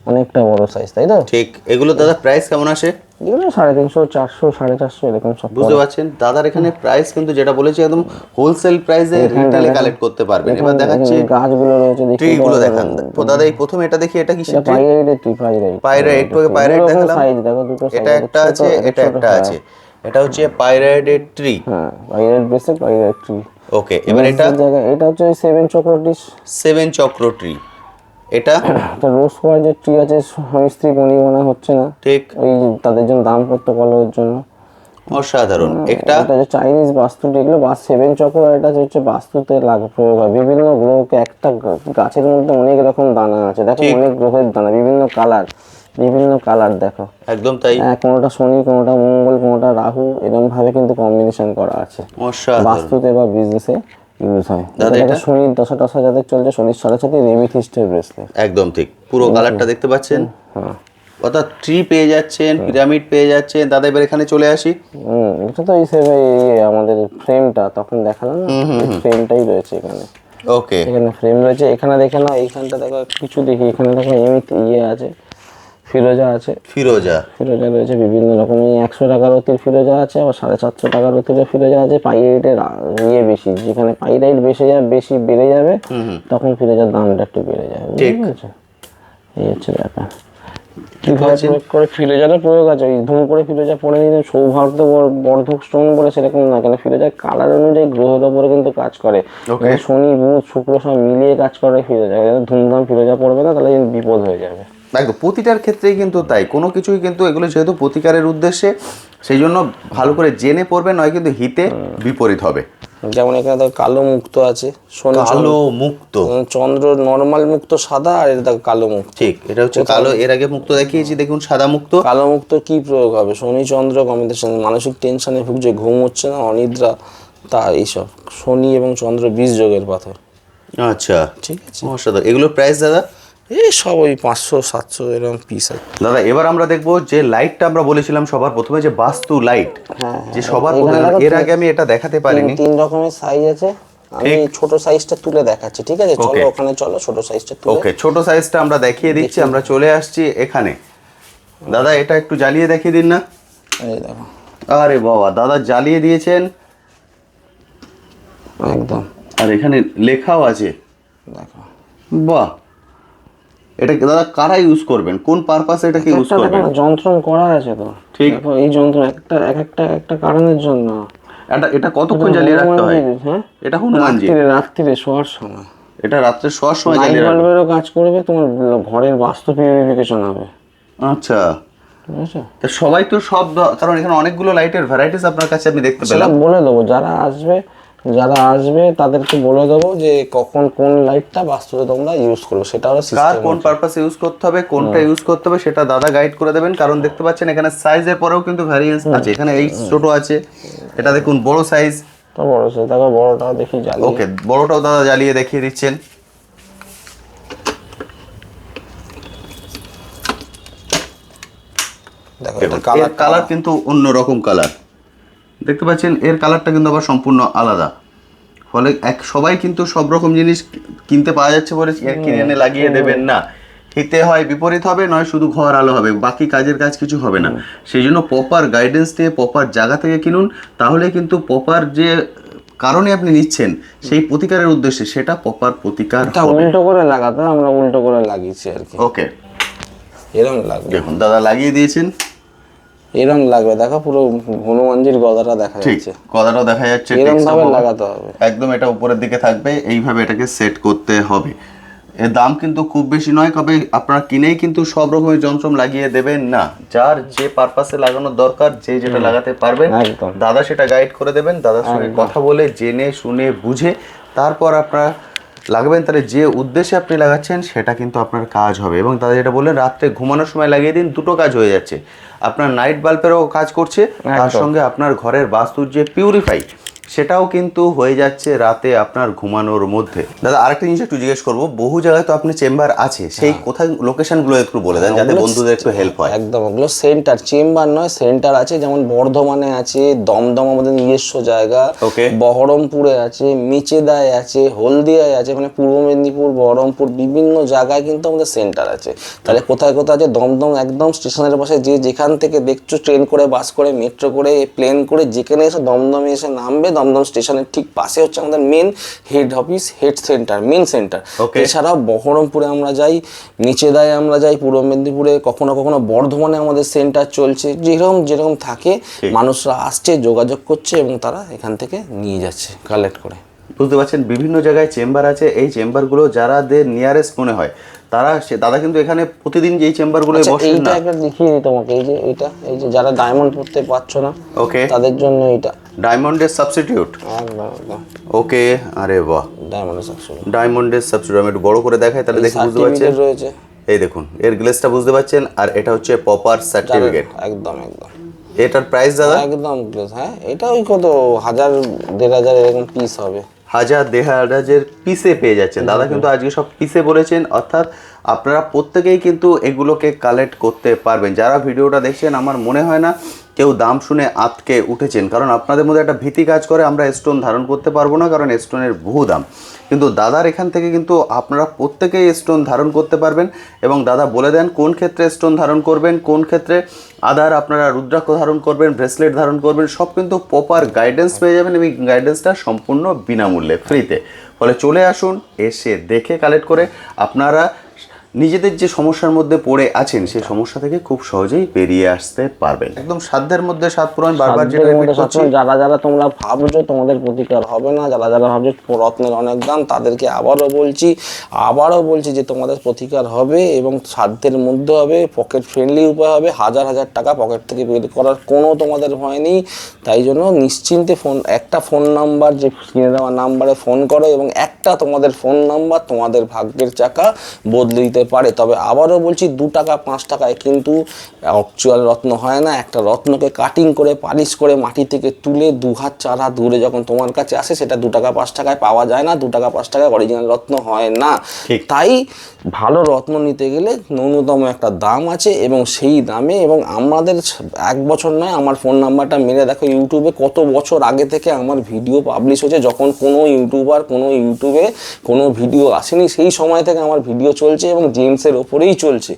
অনেকটা বড় সাইজ, তাই তো? ঠিক। এগুলো দাদা প্রাইস কেমন আসে? এগুলো 350, 400, 450 এরকম সব। বুঝতে পারছেন দাদার এখানে প্রাইস কিন্তু যেটা বলেছি একদম হোলসেল প্রাইসে রিটেলে কালেক্ট করতে পারবেন। এবার দেখাচ্ছি গাছগুলো রয়েছে, ট্রিগুলো দেখান। দাদা এই প্রথমে এটা দেখি, এটা কিসের ট্রি? পাইরাইটের tree, pyrite. Pyrite, okay pyrite দেখালাম। সাইজ দেখো, দুটো সাইজ, এটা একটা আছে, এটা একটা আছে। এটা হচ্ছে পাইরাইটের ট্রি। হ্যাঁ, পাইরাইট ব্রেসলেট, পাইরাইট ট্রি। ওকে, এবার এটা হচ্ছে 7 চক্র ডিশ, 7 চক্র ট্রি। এটা রোজ কোয়ার্জের ট্রি আছে, স্বামী স্ত্রী বনিবনা হচ্ছে না, ঠিক, ওই তাদের জন্য দাম্পত্য কলহের জন্য অসাধারণ। এটা যে চাইনিজ বাস্তু, যেগুলো 7 চক্র, এটা হচ্ছে বাস্তুতে প্রয়োগ হয়। বিভিন্ন গ্রহকে, একটা গাছের মধ্যে অনেক রকম দানা আছে দেখো, অনেক গ্রহের দানা, বিভিন্ন কালার দেখো। একদম তাই। কোনোটা শনি, কোনোটা মঙ্গল, কোনোটা রাহু, এরকম ভাবে কিন্তু কম্বিনেশন করা আছে। অসাধারণ। বাস্তুতে বা বিজনেসে ইউজ হয়। এটা শনির দশা টশা যাদের চলছে, শনির সাথে সাথে এমিথিস্টের ব্রেসলেট। একদম ঠিক, পুরো কালারটা দেখতে পাচ্ছেন। হ্যাঁ, অর্থাৎ ট্রি পেয়ে যাচ্ছেন, পিরামিড পেয়ে যাচ্ছেন। দাদা এবার এখানে চলে আসি। এটা তো আমাদের ফ্রেমটা তখন দেখালাম না, ফ্রেমটাই রয়েছে এখানে। ওকে, এখানে ফ্রেম রয়েছে, এখানে দেখে নাও, এইখানটা দেখো কিছু দেখি, এখানে দেখো আছে, ফিরোজা আছে, ফিরোজা রয়েছে বিভিন্ন রকম। 100 টাকার অতির ফিরোজা আছে, আবার 750 টাকার অতির ফিরোজা আছে। পাইরাইটের বেশি, যেখানে পাইরাইট বেশি বেড়ে যাবে, তখন ফিরোজার দামটা একটু বেড়ে যাবে। ঠিক আছে, এই হচ্ছে ব্যাপার। করে ফিরোজারও প্রয়োগ আছে, ওই ধুম করে ফিরোজা পরে নিলে সৌভাগ্য বর্ধক স্টোন বলে সেরকম না, কেন ফিরোজার কালার অনুযায়ী গ্রহের ওপরে কিন্তু কাজ করে। শনি বুধ শুক্র সব মিলিয়ে কাজ করে ফিরোজা। ধুমধাম ফিরোজা পড়বে না, তাহলে বিপদ হয়ে যাবে। একদম প্রতিটার ক্ষেত্রেই কিন্তু তাই। কোনো কিছুই কিন্তু এগুলো যেহেতু প্রতিকারের উদ্দেশ্যে, সেই জন্য ভালো করে জেনে পড়বে, নয় কিন্তু হিতে বিপরীত হবে। যেমন এখানে দেখো কালো মুক্ত আছে, কালো মুক্ত, চন্দ্র নরমাল মুক্ত সাদা, আর এটা দেখো কালো মুক্ত। ঠিক, এটা হচ্ছে কালো। এর আগে মুক্ত দেখিয়েছি, দেখুন সাদা মুক্ত। কালো মুক্ত কি প্রয়োগ হবে? শনি চন্দ্র কম্বিনেশন, মানসিক টেনশনে ভুগছে, ঘুম হচ্ছে না, অনিদ্রা, তা এইসব। শনি এবং চন্দ্র 20 যোগের পাথর। আচ্ছা, ঠিক আছে। অসাধারণ। এগুলোর প্রাইস দাদা? এই সব ওই 500-700 এরকম পিস আছে। দাদা এবার আমরা দেখবো যে লাইটটা আমরা বলেছিলাম সবার প্রথমে যে বাস্তু লাইট, যে সবার এখানে প্রথমে, দেখো এর আগে আমি এটা দেখাতে পারিনি। তিন রকমের সাইজ আছে, আমি ছোট সাইজটা তুলে দেখাচ্ছি, ঠিক আছে? চলো ওখানে চলো, ছোট সাইজটা তুলে। ওকে, ছোট সাইজটা আমরা দেখিয়ে দিচ্ছি। আমরা চলে আসছি এখানে। দাদা এটা একটু জ্বালিয়ে দেখিয়ে দিন না। এই দেখো, আরে বাবা, দাদা জ্বালিয়ে দিয়েছেন একদম। আর এখানে লেখাও আছে, দেখো বাহ। এটা দাদা কারা ইউজ করবেন, কোন পারপাসে এটাকে ইউজ করবেন? যন্ত্র করা আছে তো, ঠিক। দেখো এই যন্ত্র একটা কারণের জন্য। এটা কতক্ষণ জ্বালিয়ে রাখতে হয়? হ্যাঁ, এটা হনুমানজি। রাত্রিরে শোয়ার সময়, এটা রাত্রে শোয়ার সময় নাইট জ্বালিয়ে রাখবেন। বাল্বেরও কাজ করবে, তোমার ঘরের বাস্তু পিউরিফিকেশন হবে। আচ্ছা, ঠিক আছে। তা সবাই তো সব কারণ এখানে অনেকগুলো লাইটের ভ্যারাইটিস আপনার কাছে আমি দেখতে সেটা পেলাম। বলে দেবো, যারা আসবে তাদেরকে বলে দেবো যে কখন কোন লাইটটা বাস্তুতে তোমরা ইউজ করবে, সেটা হলো কার সিস্টেম। কোন পারপাসে ইউজ করতে হবে, কোনটা ইউজ করতে হবে সেটা দাদা গাইড করে দেবেন। কারণ দেখতে পাচ্ছেন এখানে সাইজের পরেও কিন্তু ভ্যারিয়েন্স আছে। এখানে এই ছোট আছে, এটা দেখুন বড় সাইজ। তো বড় সাইজ, দেখো বড়টাও দেখি জ্বালিয়ে। ওকে, বড়টাও দাদা জ্বালিয়ে দেখিয়ে দিচ্ছেন। দেখো এর কালার কিন্তু অন্য রকম কালার, দেখতে পাচ্ছেন এর কালারটা কিন্তু আবার সম্পূর্ণ আলাদা। ফলে সবাই কিন্তু সব রকম জিনিস কিনতে পাওয়া যাচ্ছে বলে কিনে এনে লাগিয়ে দেবেন না। হিতে হয় বিপরীত হবে, নয় শুধু ঘর আলো হবে, বাকি কাজের কাজ কিছু হবে না। সেই জন্য প্রপার গাইডেন্স দিয়ে প্রপার জায়গা থেকে কিনুন, তাহলে কিন্তু প্রপার যে কারণে আপনি নিচ্ছেন সেই প্রতিকারের উদ্দেশ্যে সেটা প্রপার প্রতিকার হবে। উল্টো করে লাগাতে, আমরা উল্টো করে লাগিয়েছি আর কি। ওকে, এরকম লাগবে, দেখুন দাদা লাগিয়ে দিয়েছেন, এরকম লাগবে। দেখো পুরো হনুমানজির গদাটা দেখা ঠিক যাচ্ছে, কথাটাও দেখা যাচ্ছে। এরকম ভাবে লাগাতে হবে, একদম এটা উপরের দিকে থাকবে, এইভাবে এটাকে সেট করতে হবে। এর দাম কিন্তু খুব বেশি নয়, তবে আপনারা কিনেই কিন্তু সব রকমের যন্ত্র লাগিয়ে দেবেন না। যার যে পারপাসে লাগানোর দরকার, যে যেটা লাগাতে পারবেন, একদম। দাদা সেটা গাইড করে দেবেন। দাদার সঙ্গে কথা বলে জেনে শুনে বুঝে তারপর আপনারা লাগাবেন। তাহলে যে উদ্দেশ্যে আপনি লাগাচ্ছেন সেটা কিন্তু আপনার কাজ হবে। এবং দাদা যেটা বললেন রাত্রে ঘুমানোর সময় লাগিয়ে দিন, দুটো কাজ হয়ে যাচ্ছে। আপনার নাইট বাল্বেরও কাজ করছে, তার সঙ্গে আপনার ঘরের বাস্তুর যে পিউরিফাই সেটাও কিন্তু হয়ে যাচ্ছে রাতে আপনার ঘুমানোর মধ্যে। দাদা আরেকটা জিনিস একটু জিজ্ঞেস করবো, বহু জায়গায় তো আপনি চেম্বার আছে, সেই কোথায় লোকেশনগুলো একটু বলে দেন যাতে বন্ধুদের একটু হেল্প হয়। একদম, ওগুলো সেন্টার, চেম্বার নয়, সেন্টার আছে। যেমন বর্ধমানে আছে, দমদম আমাদের নিজস্ব জায়গা, বহরমপুরে আছে, মেচেদায় আছে, হলদিয়ায় আছে, মানে পূর্ব মেদিনীপুর, বহরমপুর, বিভিন্ন জায়গায় কিন্তু আমাদের সেন্টার আছে। তাহলে কোথায় কোথায় আছে? দমদম একদম স্টেশনের পাশে, যে যেখান থেকে দেখছো ট্রেন করে, বাস করে, মেট্রো করে, প্লেন করে, যেখানে এসে দমদমে এসে নামবে, দমদম স্টেশনের ঠিক পাশে হচ্ছে আমাদের main head office, head centre, main centre. এছাড়াও বহরমপুরে আমরা যাই, নিচেদায় আমরা যাই, পূর্ব মেদিনীপুরে, কখনো কখনো বর্ধমানে আমাদের সেন্টার চলছে। যেরকম থাকে, মানুষরা আসছে, যোগাযোগ করছে এবং তারা এখান থেকে নিয়ে যাচ্ছে কালেক্ট করে। বুঝতে পারছেন, বিভিন্ন জায়গায় চেম্বার আছে। এই চেম্বারগুলো যারাদের নিয়ারেস্ট মনে হয় তারা দাদা কিন্তু এখানে প্রতিদিন যেই চেম্বারগুলো বসেন এইটা না, একটা দেখিয়ে দিই তোমাকে, এই যে যারা ডায়মন্ড পড়তে পারছো না, ওকে, তাদের জন্য এটা ডায়মন্ডের সাবস্টিটিউট। ওকে, আরে বাহ, ডায়মন্ডের সাবস্টিটিউট, ডায়মন্ডের সাবস্টিটিউট। আমি একটু বড় করে দেখাই তাহলে দেখে বুঝতে পারছেন। রয়েছে, এই দেখুন এর গ্লেসটা বুঝতে পারছেন, আর এটা হচ্ছে প্রপার সার্টিফিকেট। একদম। এটার প্রাইস দাদা? একদম, হ্যাঁ, এটা ওই কত 1000-1500 এরকম পিস হবে। 1000-1500 পিসে পেয়ে যাচ্ছেন। দাদা কিন্তু আজকে সব পিসে বলেছেন, অর্থাৎ আপনারা প্রত্যেকেই কিন্তু এগুলোকে কালেক্ট করতে পারবেন। যারা ভিডিওটা দেখছেন, আমার মনে হয় না কেউ দাম শুনে আটকে উঠেছেন, কারণ আপনাদের মধ্যে একটা ভীতি কাজ করে আমরা স্টোন ধারণ করতে পারবো না, কারণ স্টোনের বহু দাম। কিন্তু দাদার এখান থেকে কিন্তু আপনারা প্রত্যেকেই স্টোন ধারণ করতে পারবেন। এবং দাদা বলে দেন কোন ক্ষেত্রে স্টোন ধারণ করবেন, কোন ক্ষেত্রে আদার আপনারা রুদ্রাক্ষ ধারণ করবেন, ব্রেসলেট ধারণ করবেন, সব কিন্তু প্রপার গাইডেন্স পেয়ে যাবেন। এবং গাইডেন্সটা সম্পূর্ণ বিনামূল্যে, ফ্রিতে। ফলে চলে আসুন, এসে দেখে কালেক্ট করে আপনারা নিজেদের যে সমস্যার মধ্যে পড়ে আছেন সেই সমস্যা থেকে খুব সহজেই বেরিয়ে আসতে পারবেন। একদম সাধ্যের মধ্যে সাধ পূরণ। বারবার যেটা রিপিট করছি, যারা তোমরা ভাবছো তোমাদের প্রতিকার হবে না, যারা ভাবছো রত্নের অনেক দাম, তাদেরকে আবারও বলছি যে তোমাদের প্রতিকার হবে এবং সাধ্যের মধ্যে হবে, পকেট ফ্রেন্ডলি উপায় হবে। হাজার টাকা পকেট থেকে বের করার কোনো তোমাদের ভয় নেই। তাই জন্য নিশ্চিন্তে একটা ফোন নাম্বার, যে কিনে দেওয়া নাম্বারে ফোন করো, এবং একটা তোমাদের ফোন নাম্বার তোমাদের ভাগ্যের চাকা বদলে দিতে পারে, তবে আবারও বলছি 2 টাকা 5 টাকায় কিন্তু অ্যাকচুয়াল রত্ন হয় না। একটা রত্নকে কাটিং করে পালিশ করে মাটি থেকে তুলে 2 হাত 4 হাত দূরে যখন তোমার কাছে আসে সেটা 2 টাকা 5 টাকায় পাওয়া যায় না, 2 টাকা 5 টাকায় অরিজিনাল রত্ন হয় না। তাই ভালো রত্ন নিতে গেলে ন্যূনতম একটা দাম আছে এবং সেই দামে, এবং আমাদের 1 বছর নয়, আমার ফোন নাম্বারটা মেরে দেখো ইউটিউবে কত বছর আগে থেকে আমার ভিডিও পাবলিশ হয়েছে, যখন কোনো ইউটিউবে কোনো ভিডিও আসেনি সেই সময় থেকে আমার ভিডিও চলছে এবং জেমসের ওপরেই চলছে।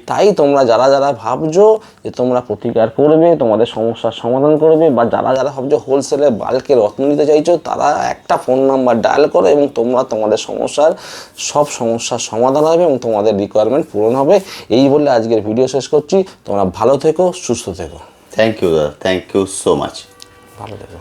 তাই তোমরা যারা ভাবছো যে তোমরা প্রতিকার করবে, তোমাদের সমস্যার সমাধান করবে, বা যারা ভাবছো হোলসেলে বাল্কে রত্ন নিতে চাইছো, তারা একটা ফোন নাম্বার ডায়াল করো এবং তোমরা তোমাদের সব সমস্যার সমাধান হবে এবং তোমাদের রিকোয়ারমেন্ট পূরণ হবে। এই বলে আজকের ভিডিও শেষ করছি। তোমরা ভালো থেকো, সুস্থ থেকো। থ্যাংক ইউ দাদা, থ্যাংক ইউ সো মাচ। ভালো থেকো।